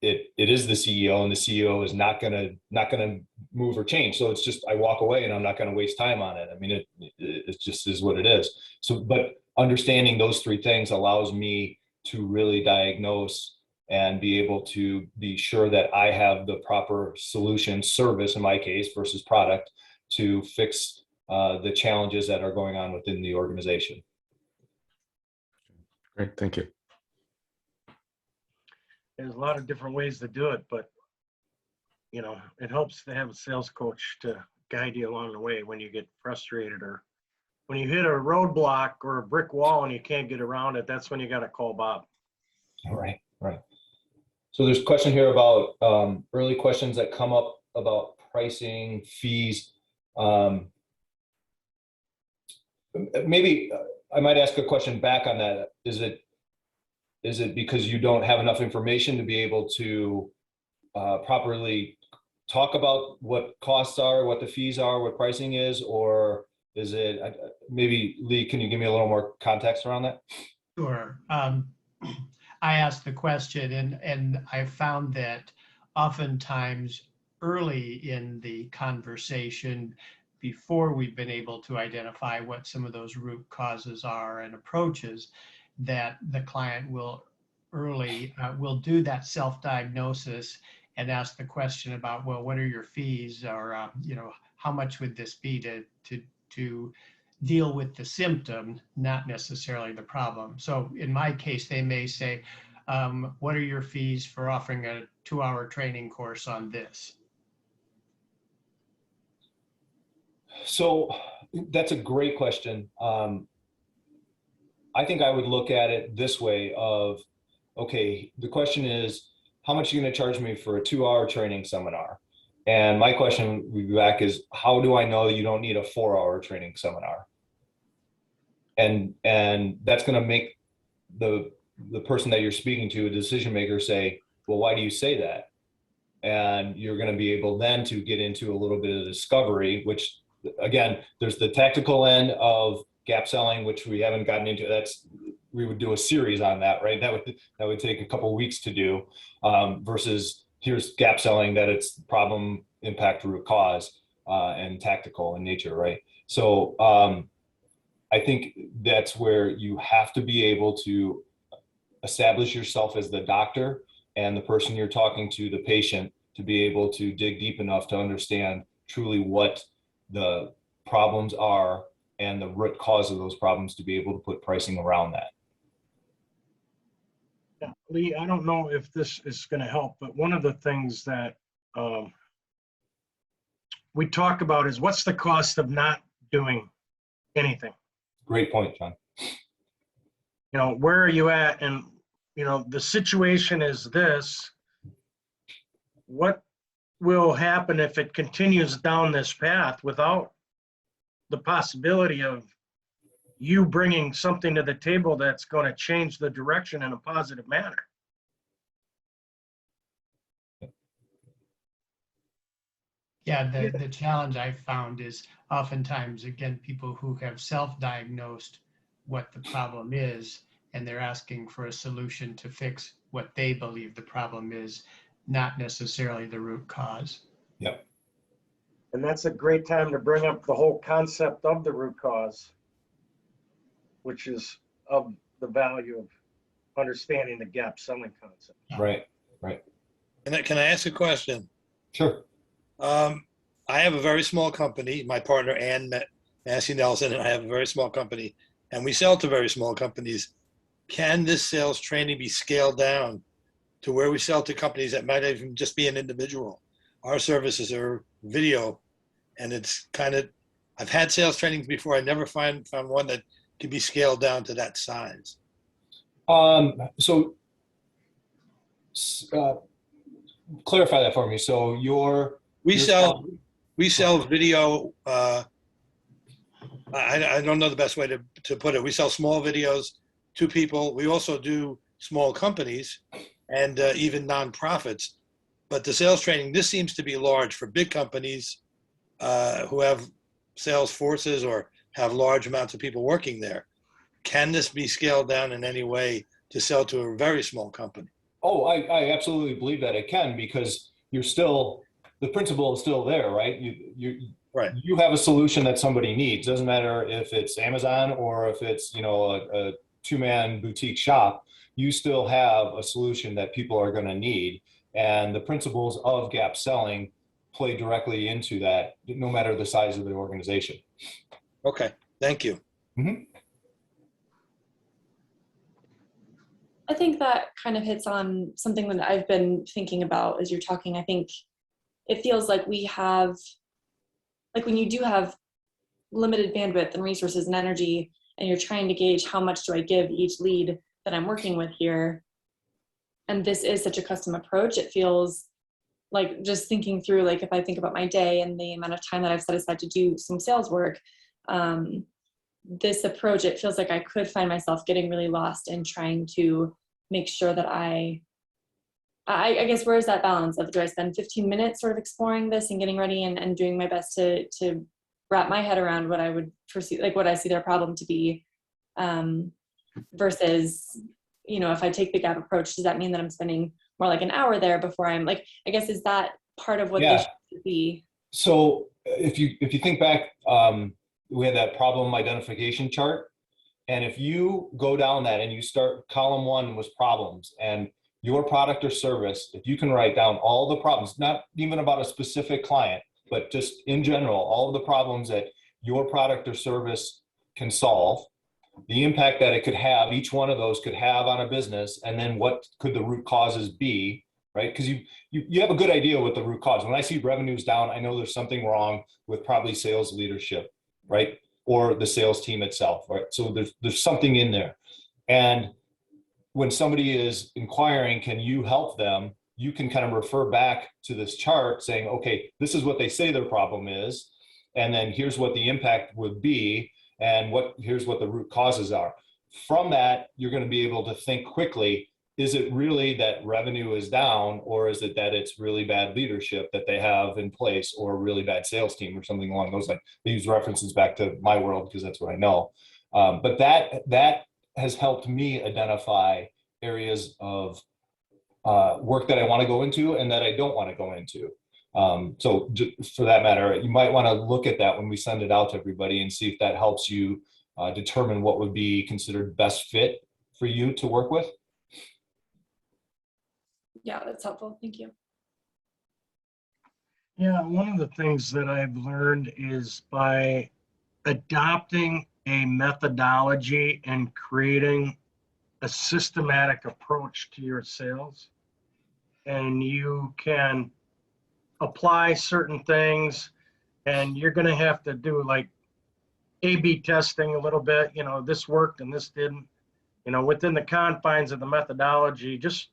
it is the CEO, and the CEO is not gonna move or change. So it's just, I walk away and I'm not gonna waste time on it. I mean, it just is what it is. So, but understanding those three things allows me to really diagnose and be able to be sure that I have the proper solution, service in my case versus product, to fix the challenges that are going on within the organization. Great, thank you. There's a lot of different ways to do it, but it helps to have a sales coach to guide you along the way when you get frustrated, or when you hit a roadblock or a brick wall and you can't get around it. That's when you got to call Bob. All right, right. So there's a question here about early questions that come up about pricing, fees. Maybe I might ask a question back on that. Is it because you don't have enough information to be able to properly talk about what costs are, what the fees are, what pricing is, or is it, maybe Lee, can you give me a little more context around that? Sure. I asked the question, and I found that oftentimes early in the conversation, before we've been able to identify what some of those root causes are and approaches, that the client will will do that self-diagnosis and ask the question about, well, what are your fees, or how much would this be to deal with the symptom, not necessarily the problem. So in my case, they may say, what are your fees for offering a 2-hour training course on this? So that's a great question. I think I would look at it this way of, okay, the question is, how much are you going to charge me for a 2-hour training seminar? And my question would be back is, how do I know you don't need a 4-hour training seminar? And that's going to make the person that you're speaking to, a decision maker, say, well, why do you say that? And you're going to be able then to get into a little bit of discovery, which, again, there's the tactical end of gap selling, which we haven't gotten into. We would do a series on that, right? That would take a couple of weeks to do, versus here's gap selling, that it's problem, impact, root cause, and tactical in nature, right? So I think that's where you have to be able to establish yourself as the doctor and the person you're talking to, the patient, to be able to dig deep enough to understand truly what the problems are and the root cause of those problems, to be able to put pricing around that. Yeah, Lee, I don't know if this is going to help, but one of the things that we talk about is, what's the cost of not doing anything? Great point, John. Where are you at? And, the situation is this: what will happen if it continues down this path without the possibility of you bringing something to the table that's going to change the direction in a positive manner? Yeah, the challenge I've found is oftentimes, again, people who have self-diagnosed what the problem is, and they're asking for a solution to fix what they believe the problem is, not necessarily the root cause. Yep. And that's a great time to bring up the whole concept of the root cause, which is of the value of understanding the gap selling concept. Right. Can I ask a question? Sure. I have a very small company. My partner, Nancy Nelson, and I have a very small company, and we sell to very small companies. Can this sales training be scaled down to where we sell to companies that might even just be an individual? Our services are video, and it's I've had sales trainings before. I never found one that could be scaled down to that size. So clarify that for me. So we sell video. I don't know the best way to put it. We sell small videos to people. We also do small companies and even nonprofits. But the sales training, this seems to be large for big companies who have sales forces or have large amounts of people working there. Can this be scaled down in any way to sell to a very small company? Oh, I absolutely believe that it can, because the principle is still there, right? Right. You have a solution that somebody needs. Doesn't matter if it's Amazon or if it's, a 2-man boutique shop, you still have a solution that people are going to need. And the principles of gap selling play directly into that, no matter the size of the organization. Okay, thank you. Mm-hmm. I think that kind of hits on something that I've been thinking about as you're talking. I think it feels like we have, like when you do have limited bandwidth and resources and energy, and you're trying to gauge how much do I give each lead that I'm working with here, and this is such a custom approach, it feels like, just thinking through, like if I think about my day and the amount of time that I've set aside to do some sales work, this approach, it feels like I could find myself getting really lost in trying to make sure that I guess, where's that balance of, do I spend 15 minutes sort of exploring this and getting ready and doing my best to wrap my head around what I would perceive, like what I see their problem to be, versus, if I take the gap approach, does that mean that I'm spending more like an hour there before I'm like, I guess, is that part of what Yeah. this should be. So if you think back, we had that problem identification chart. And if you go down that and you start, column 1 was problems, and your product or service, if you can write down all the problems, not even about a specific client, but just in general, all of the problems that your product or service can solve, the impact that it could have, each one of those could have on a business, and then what could the root causes be, right? Because you have a good idea what the root cause. When I see revenues down, I know there's something wrong with probably sales leadership, right? Or the sales team itself, right? So there's something in there. And when somebody is inquiring, can you help them? You can kind of refer back to this chart saying, okay, this is what they say their problem is. And then here's what the impact would be. And here's what the root causes are. From that, you're going to be able to think quickly, is it really that revenue is down, or is it that it's really bad leadership that they have in place, or a really bad sales team or something along those lines? I use references back to my world because that's what I know. But that has helped me identify areas of work that I want to go into and that I don't want to go into. So for that matter, you might want to look at that when we send it out to everybody and see if that helps you determine what would be considered best fit for you to work with. Yeah, that's helpful. Thank you. Yeah, one of the things that I've learned is by adopting a methodology and creating a systematic approach to your sales, and you can apply certain things, and you're going to have to do like A/B testing a little bit, this worked and this didn't, within the confines of the methodology. Just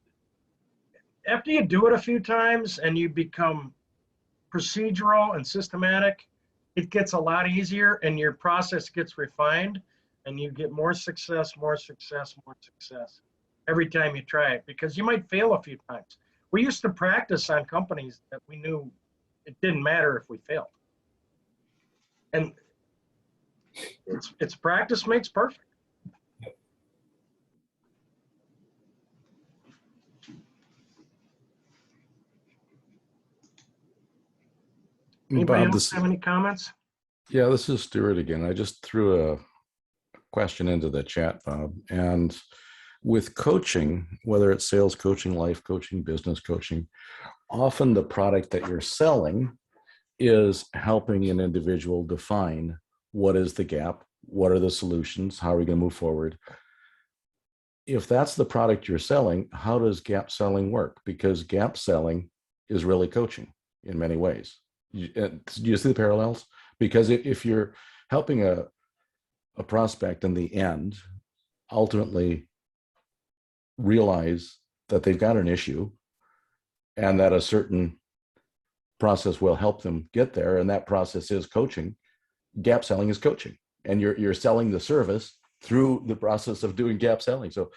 after you do it a few times and you become procedural and systematic, it gets a lot easier and your process gets refined and you get more success every time you try it, because you might fail a few times. We used to practice on companies that we knew it didn't matter if we failed. And it's practice makes perfect. Anybody Bob, else have any comments? yeah, this is Stuart again. I just threw a question into the chat, Bob. And with coaching, whether it's sales coaching, life coaching, business coaching, often the product that you're selling is helping an individual define what is the gap, what are the solutions, how are we going to move forward. If that's the product you're selling, how does gap selling work? Because gap selling is really coaching in many ways. Do you see the parallels? Because if you're helping a prospect in the end ultimately realize that they've got an issue and that a certain process will help them get there, and that process is coaching, gap selling is coaching, and you're selling the service through the process of doing gap selling. So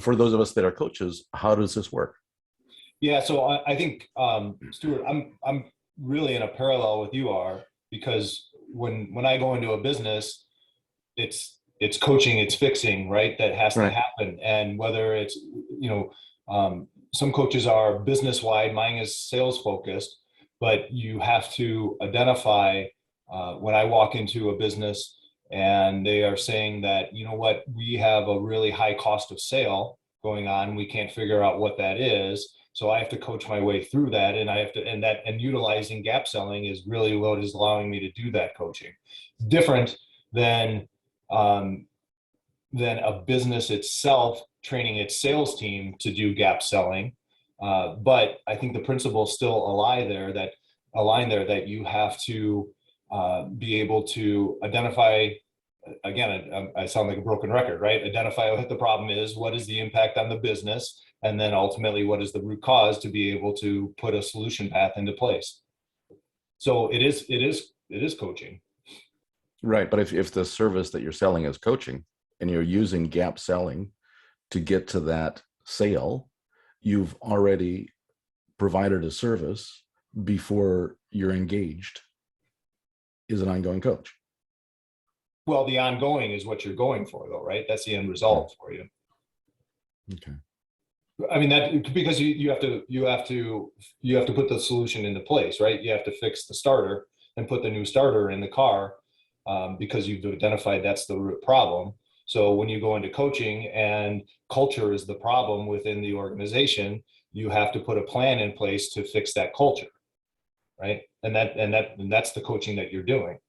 for those of us that are coaches, how does this work? Yeah, so I think, Stuart, I'm really in a parallel with you are, because when I go into a business, it's coaching, it's fixing, right? That has to happen. And whether it's, some coaches are business wide, mine is sales focused, but you have to identify when I walk into a business and they are saying that, you know what, we have a really high cost of sale going on, we can't figure out what that is. So I have to coach my way through that, and utilizing gap selling is really what is allowing me to do that coaching. Different than a business itself training its sales team to do gap selling. But I think the principles still align there that you have to be able to identify, again, I sound like a broken record, right? Identify what the problem is, what is the impact on the business, and then ultimately what is the root cause to be able to put a solution path into place. So it is coaching. Right. But if the service that you're selling is coaching and you're using gap selling to get to that sale, you've already provided a service before you're engaged is an ongoing coach. Well, the ongoing is what you're going for though, right? That's the end result for you. Okay. I mean, that because you have to put the solution into place, right? You have to fix the starter and put the new starter in the car, because you've identified that's the root problem. So when you go into coaching and culture is the problem within the organization, you have to put a plan in place to fix that culture, right? And that's the coaching that you're doing.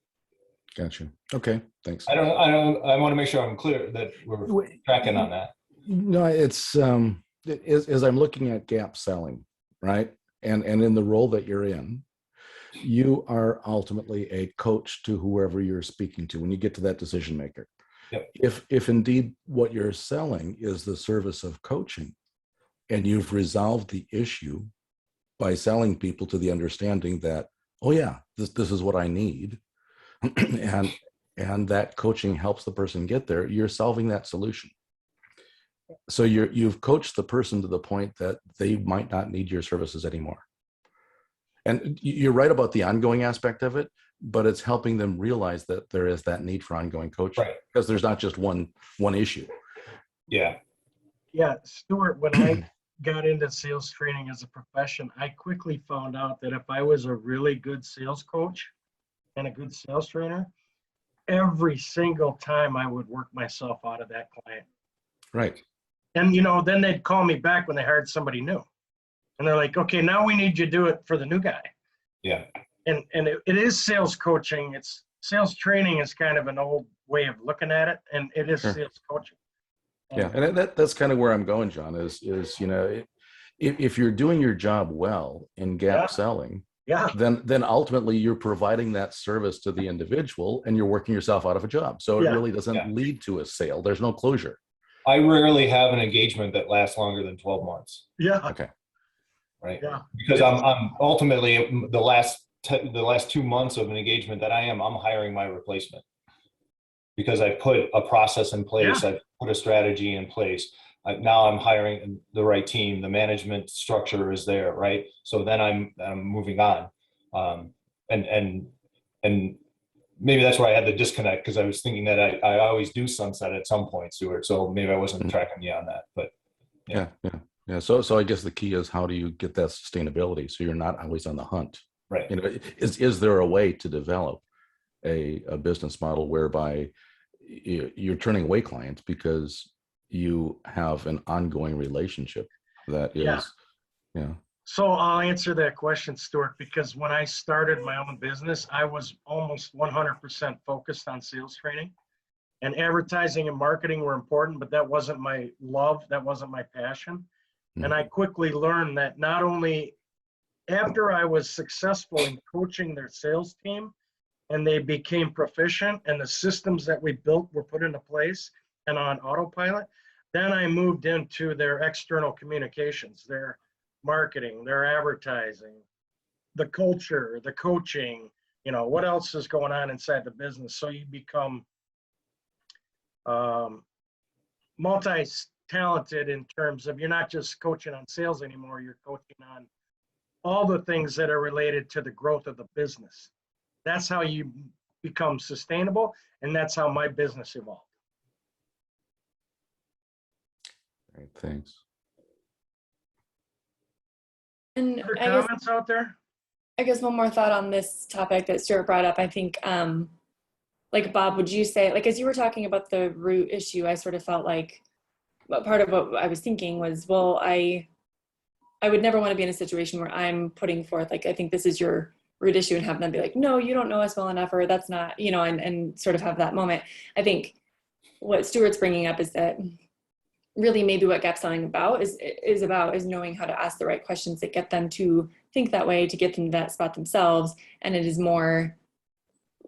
Gotcha. Okay, thanks. I want to make sure I'm clear that we're tracking on that. No, it's as I'm looking at gap selling, right? And in the role that you're in, you are ultimately a coach to whoever you're speaking to when you get to that decision maker. Yep. If indeed what you're selling is the service of coaching, and you've resolved the issue by selling people to the understanding that, oh yeah, this is what I need, and that coaching helps the person get there, you're solving that solution. So you've coached the person to the point that they might not need your services anymore. And you're right about the ongoing aspect of it, but it's helping them realize that there is that need for ongoing coaching, Right. because there's not just one issue. Yeah. Yeah, Stuart, when I got into sales training as a profession, I quickly found out that if I was a really good sales coach and a good sales trainer, every single time I would work myself out of that client. Right. And, then they'd call me back when they hired somebody new. And they're like, okay, now we need you to do it for the new guy. Yeah. And it is sales coaching. It's sales training is kind of an old way of looking at it. And it is Sure. Sales coaching. Yeah, and that's kind of where I'm going, John, is if you're doing your job well in gap Yeah. selling, Yeah. then ultimately you're providing that service to the individual and you're working yourself out of a job. So it Yeah. really doesn't lead to a sale. There's no closure. I rarely have an engagement that lasts longer than 12 months. Yeah. Okay. Right. Yeah. Because I'm ultimately the last 2 months of an engagement that I'm hiring my replacement, because I put a process in place. Yeah. I put a strategy in place. Now I'm hiring the right team. The management structure is there. Right. So then I'm moving on. And maybe that's where I had the disconnect, because I was thinking that I always do sunset at some point, Stuart. So maybe I wasn't tracking you on that, but Yeah. So I guess the key is, how do you get that sustainability so you're not always on the hunt? right. Is there a way to develop a business model whereby you're turning away clients because you have an ongoing relationship that is, Yeah. So I'll answer that question, Stuart, because when I started my own business, I was almost 100% focused on sales training, and advertising and marketing were important, but that wasn't my love. That wasn't my passion. And I quickly learned that not only after I was successful in coaching their sales team and they became proficient and the systems that we built were put into place and on autopilot, then I moved into their external communications, their marketing, their advertising, the culture, the coaching, what else is going on inside the business. So you become multi-talented in terms of, you're not just coaching on sales anymore, you're coaching on all the things that are related to the growth of the business. That's how you become sustainable, and that's how my business evolved. Great, thanks. And Other comments out there? I guess one more thought on this topic that Stuart brought up. I think, like Bob, would you say, like, as you were talking about the root issue, I sort of felt like part of what I was thinking was, well, I would never want to be in a situation where I'm putting forth, like, I think this is your root issue, and have them be like, no, you don't know us well enough, or that's not, and sort of have that moment. I think what Stuart's bringing up is that really maybe what gap selling is knowing how to ask the right questions that get them to think that way, to get them to that spot themselves. And it is more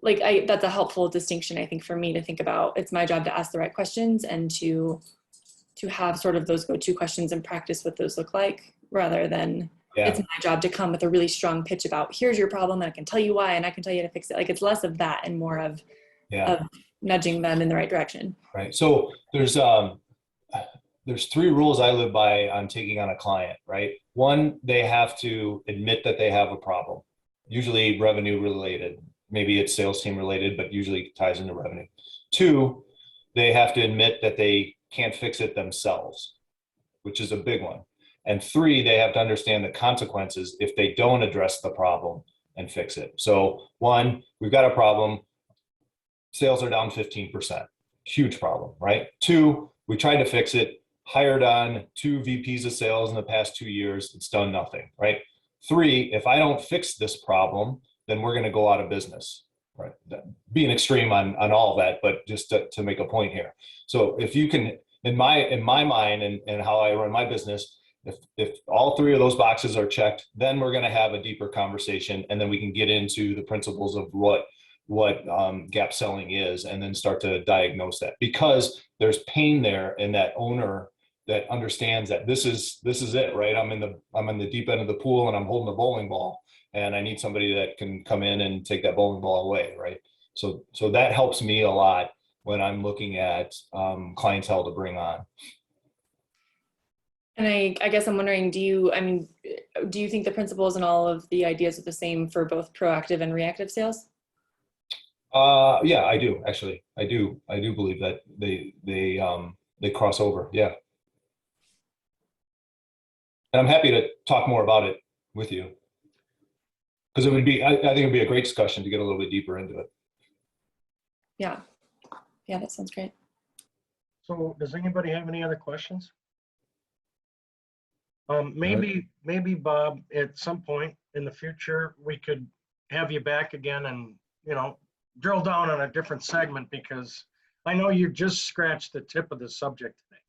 like, that's a helpful distinction, I think, for me to think about. It's my job to ask the right questions and to have sort of those go-to questions and practice what those look like, rather than it's my job to come with a really strong pitch about, here's your problem and I can tell you why and I can tell you how to fix it. Like, it's less of that and more of nudging them in the right direction. Right. So there's 3 rules I live by on taking on a client, right? 1, they have to admit that they have a problem, usually revenue related. Maybe it's sales team related, but usually ties into revenue. 2, they have to admit that they can't fix it themselves, which is a big one. And 3, they have to understand the consequences if they don't address the problem and fix it. So 1, we've got a problem. Sales are down 15%. Huge problem, right? 2, we tried to fix it, hired on 2 VPs of sales in the past 2 years. It's done nothing, right? 3, if I don't fix this problem, then we're going to go out of business, right? Being extreme on all of that, but just to make a point here. So if you can, in my mind and how I run my business, if all 3 of those boxes are checked, then we're going to have a deeper conversation, and then we can get into the principles of what gap selling is, and then start to diagnose that, because there's pain there in that owner that understands that this is it, right? I'm in the deep end of the pool and I'm holding a bowling ball, and I need somebody that can come in and take that bowling ball away, right? So that helps me a lot when I'm looking at clientele to bring on. And I guess I'm wondering, do you think the principles and all of the ideas are the same for both proactive and reactive sales? Yeah, I do actually. I do believe that they cross over. Yeah. And I'm happy to talk more about it with you, because it would be, I think it'd be a great discussion to get a little bit deeper into it. Yeah, that sounds great. So does anybody have any other questions? Maybe Bob, at some point in the future, we could have you back again and, drill down on a different segment, because I know you just scratched the tip of the subject today.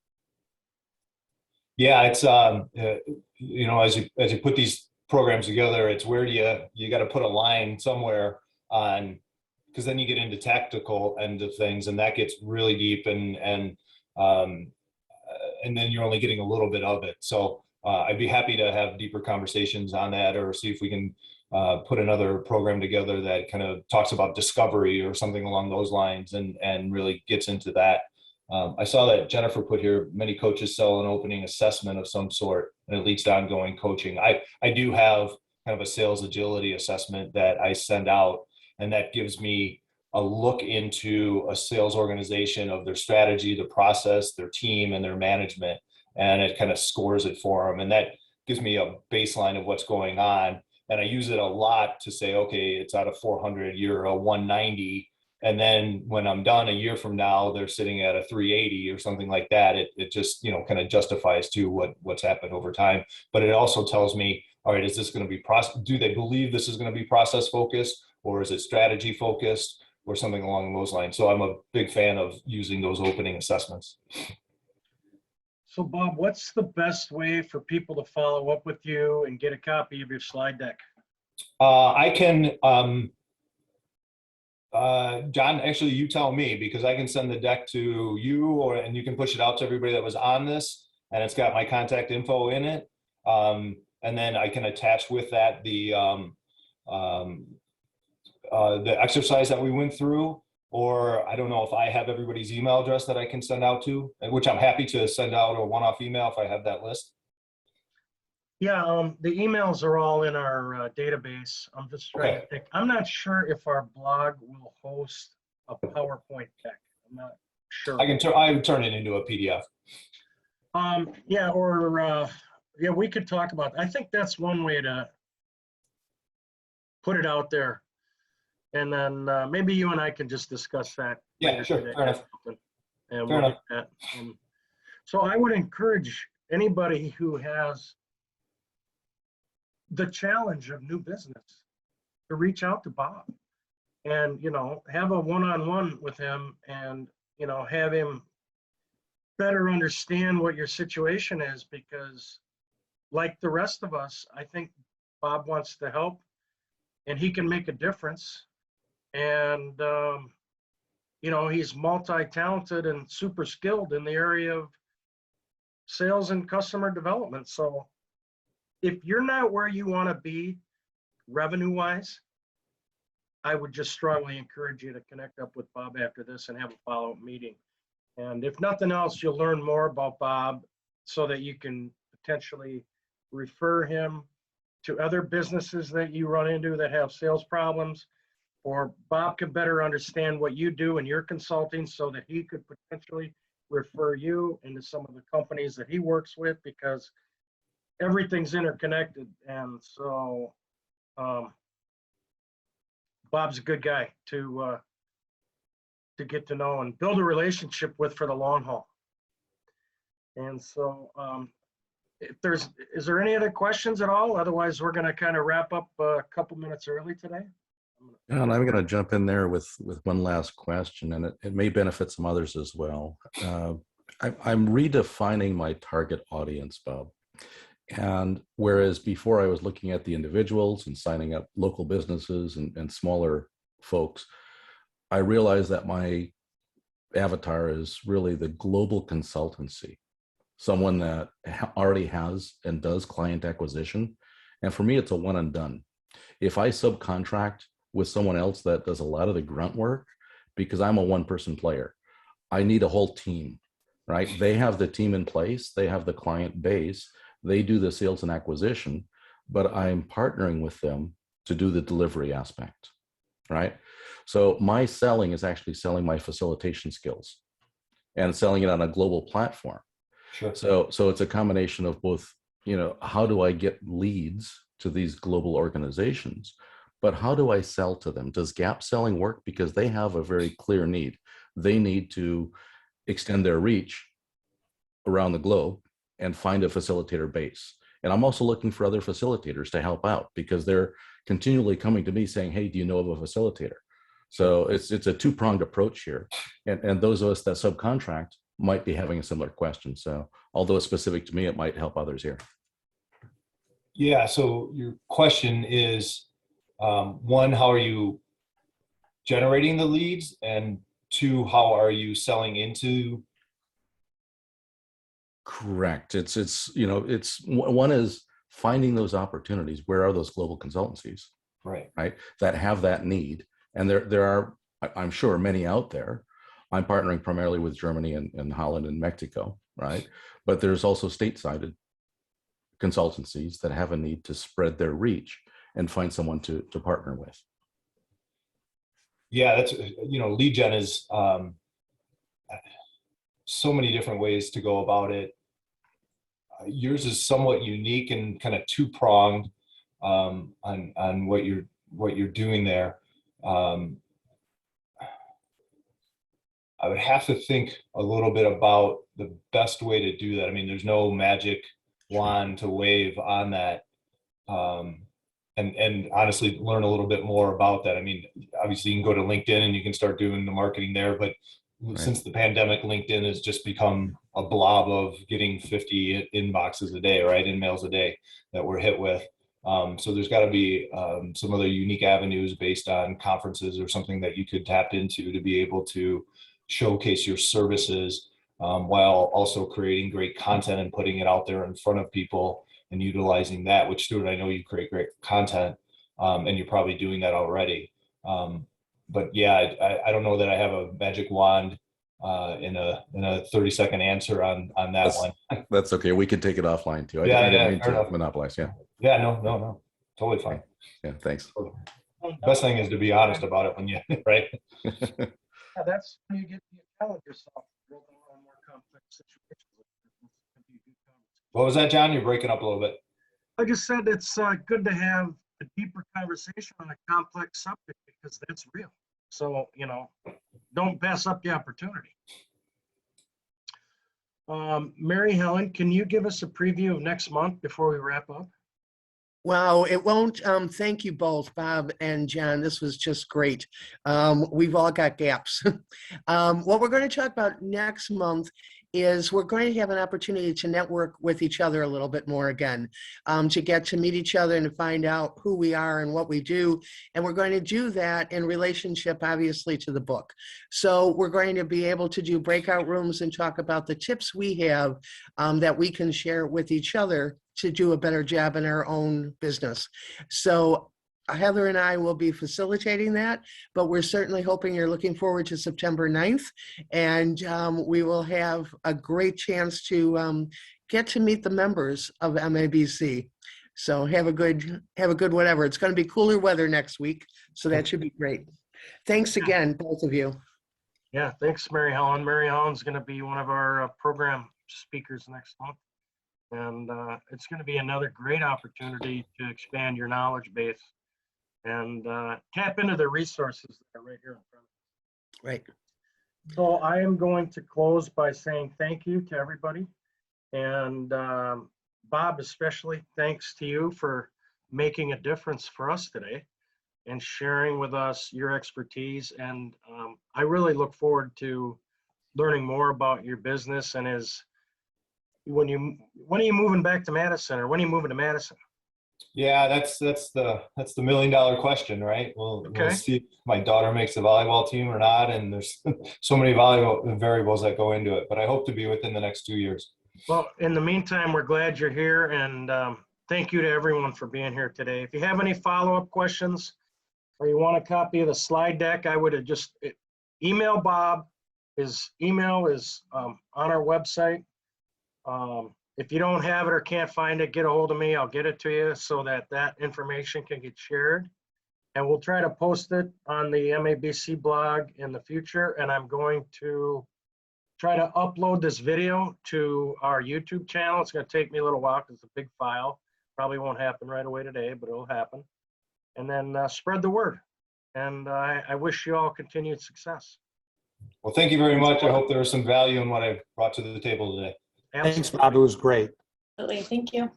Yeah, it's as you put these programs together, it's where you got to put a line somewhere on, because then you get into tactical end of things, and that gets really deep, and then you're only getting a little bit of it. So I'd be happy to have deeper conversations on that, or see if we can put another program together that kind of talks about discovery or something along those lines, and really gets into that. I saw that Jennifer put here, many coaches sell an opening assessment of some sort, and it leads to ongoing coaching. I do have kind of a sales agility assessment that I send out, and that gives me a look into a sales organization, of their strategy, the process, their team, and their management, and it kind of scores it for them. And that gives me a baseline of what's going on. And I use it a lot to say, okay, it's out of 400, you're a 190. And then when I'm done a year from now, they're sitting at a 380 or something like that. It just, kind of justifies to what's happened over time. But it also tells me, all right, is this going to be do they believe this is going to be process focused, or is it strategy focused, or something along those lines? So I'm a big fan of using those opening assessments. So Bob, what's the best way for people to follow up with you and get a copy of your slide deck? I can, John, actually, you tell me, because I can send the deck to you, and you can push it out to everybody that was on this, and it's got my contact info in it. And then I can attach with that the exercise that we went through, or I don't know if I have everybody's email address that I can send out to, which I'm happy to send out a one-off email if I have that list. Yeah, the emails are all in our database. I'm just trying to think. I'm not sure if our blog will host a PowerPoint deck. I'm not sure. I would turn it into a PDF. Yeah, or yeah, we could talk about. I think that's one way to put it out there, and then maybe you and I can just discuss that. Yeah, sure. Fair enough. And we'll get that. So I would encourage anybody who has the challenge of new business to reach out to Bob, and have a one-on-one with him, and have him better understand what your situation is, because like the rest of us, I think Bob wants to help, and he can make a difference. And he's multi-talented and super skilled in the area of sales and customer development. So if you're not where you want to be revenue-wise, I would just strongly encourage you to connect up with Bob after this and have a follow-up meeting. And if nothing else, you'll learn more about Bob, so that you can potentially refer him to other businesses that you run into that have sales problems, or Bob can better understand what you do in your consulting, so that he could potentially refer you into some of the companies that he works with, because everything's interconnected. And so Bob's a good guy to get to know and build a relationship with for the long haul. And so is there any other questions at all? Otherwise, we're going to kind of wrap up a couple minutes early today. Yeah, and I'm going to jump in there with one last question, and it may benefit some others as well. I'm redefining my target audience, Bob. And whereas before I was looking at the individuals and signing up local businesses and smaller folks, I realized that my avatar is really the global consultancy, someone that already has and does client acquisition. And for me, it's a one and done. If I subcontract with someone else that does a lot of the grunt work, because I'm a one-person player, I need a whole team, right? They have the team in place, they have the client base, they do the sales and acquisition, but I'm partnering with them to do the delivery aspect, right? So my selling is actually selling my facilitation skills and selling it on a global platform. Sure. So it's a combination of both, how do I get leads to these global organizations, but how do I sell to them? Does gap selling work? Because they have a very clear need. They need to extend their reach around the globe and find a facilitator base. And I'm also looking for other facilitators to help out because they're continually coming to me saying, hey, do you know of a facilitator? So it's a two-pronged approach here. And those of us that subcontract might be having a similar question. So although it's specific to me, it might help others here. Yeah, so your question is, one, how are you generating the leads? And two, how are you selling into? Correct. It's one is finding those opportunities. Where are those global consultancies, Right. that have that need? And there are, I'm sure, many out there. I'm partnering primarily with Germany and Holland and Mexico, right? But there's also stateside consultancies that have a need to spread their reach and find someone to partner with. Yeah, that's, lead gen is so many different ways to go about it. Yours is somewhat unique and kind of two-pronged on what you're doing there. I would have to think a little bit about the best way to do that. I mean, there's no magic wand to wave on that. And honestly, learn a little bit more about that. I mean, obviously you can go to LinkedIn and you can start doing the marketing there, but since the pandemic, LinkedIn has just become a blob of getting 50 inboxes a day, right? Emails a day that we're hit with. So there's got to be some other unique avenues based on conferences or something that you could tap into to be able to showcase your services while also creating great content and putting it out there in front of people and utilizing that, which Stuart, I know you create great content and you're probably doing that already. But yeah, I don't know that I have a magic wand in a 30-second answer on that one. That's okay. We can take it offline too. I didn't mean to monopolize. Yeah. Yeah, no, totally fine. Yeah, thanks. Best thing is to be honest about it when you, right? Yeah, that's when you get to challenge yourself. More complex situations. What was that, John? You're breaking up a little bit. I just said it's good to have a deeper conversation on a complex subject because that's real. So, don't pass up the opportunity. Mary Helen, can you give us a preview of next month before we wrap up? Wow, it won't. Thank you both, Bob and John. This was just great. We've all got gaps. What we're going to talk about next month is we're going to have an opportunity to network with each other a little bit more again, to get to meet each other and to find out who we are and what we do. And we're going to do that in relationship, obviously, to the book. So we're going to be able to do breakout rooms and talk about the tips we have that we can share with each other to do a better job in our own business. So Heather and I will be facilitating that, but we're certainly hoping you're looking forward to September 9th. And we will have a great chance to get to meet the members of MABC. So have a good whatever. It's going to be cooler weather next week, so that should be great. Thanks again, both of you. Yeah, thanks, Mary Helen. Mary Helen's going to be one of our program speakers next month. And it's going to be another great opportunity to expand your knowledge base and tap into the resources that are right here in front of Right. us. So I am going to close by saying thank you to everybody. And Bob, especially, thanks to you for making a difference for us today and sharing with us your expertise. And I really look forward to learning more about your business. And when are you moving back to Madison, or when are you moving to Madison? Yeah, that's the $1 million question, right? We'll Okay. see if my daughter makes the volleyball team or not, and there's so many volleyball variables that go into it. But I hope to be within the next 2 years. Well, in the meantime, we're glad you're here, and thank you to everyone for being here today. If you have any follow-up questions or you want a copy of the slide deck, I would have just email Bob. His email is on our website. If you don't have it or can't find it, get a hold of me. I'll get it to you so that that information can get shared. And we'll try to post it on the MABC blog in the future. And I'm going to try to upload this video to our YouTube channel. It's going to take me a little while because it's a big file. Probably won't happen right away today, but it'll happen. And then spread the word. And I wish you all continued success. Well, thank you very much. I hope there was some value in what I brought to the table today. Thanks, Bob. It was great. Absolutely. Thank you.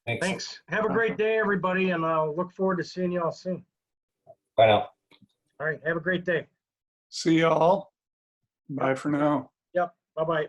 Thanks. Thanks. Have a great day, everybody, and I'll look forward to seeing you all soon. Bye now. All right. Have a great day. See y'all. Bye for now. Yep. Bye-bye.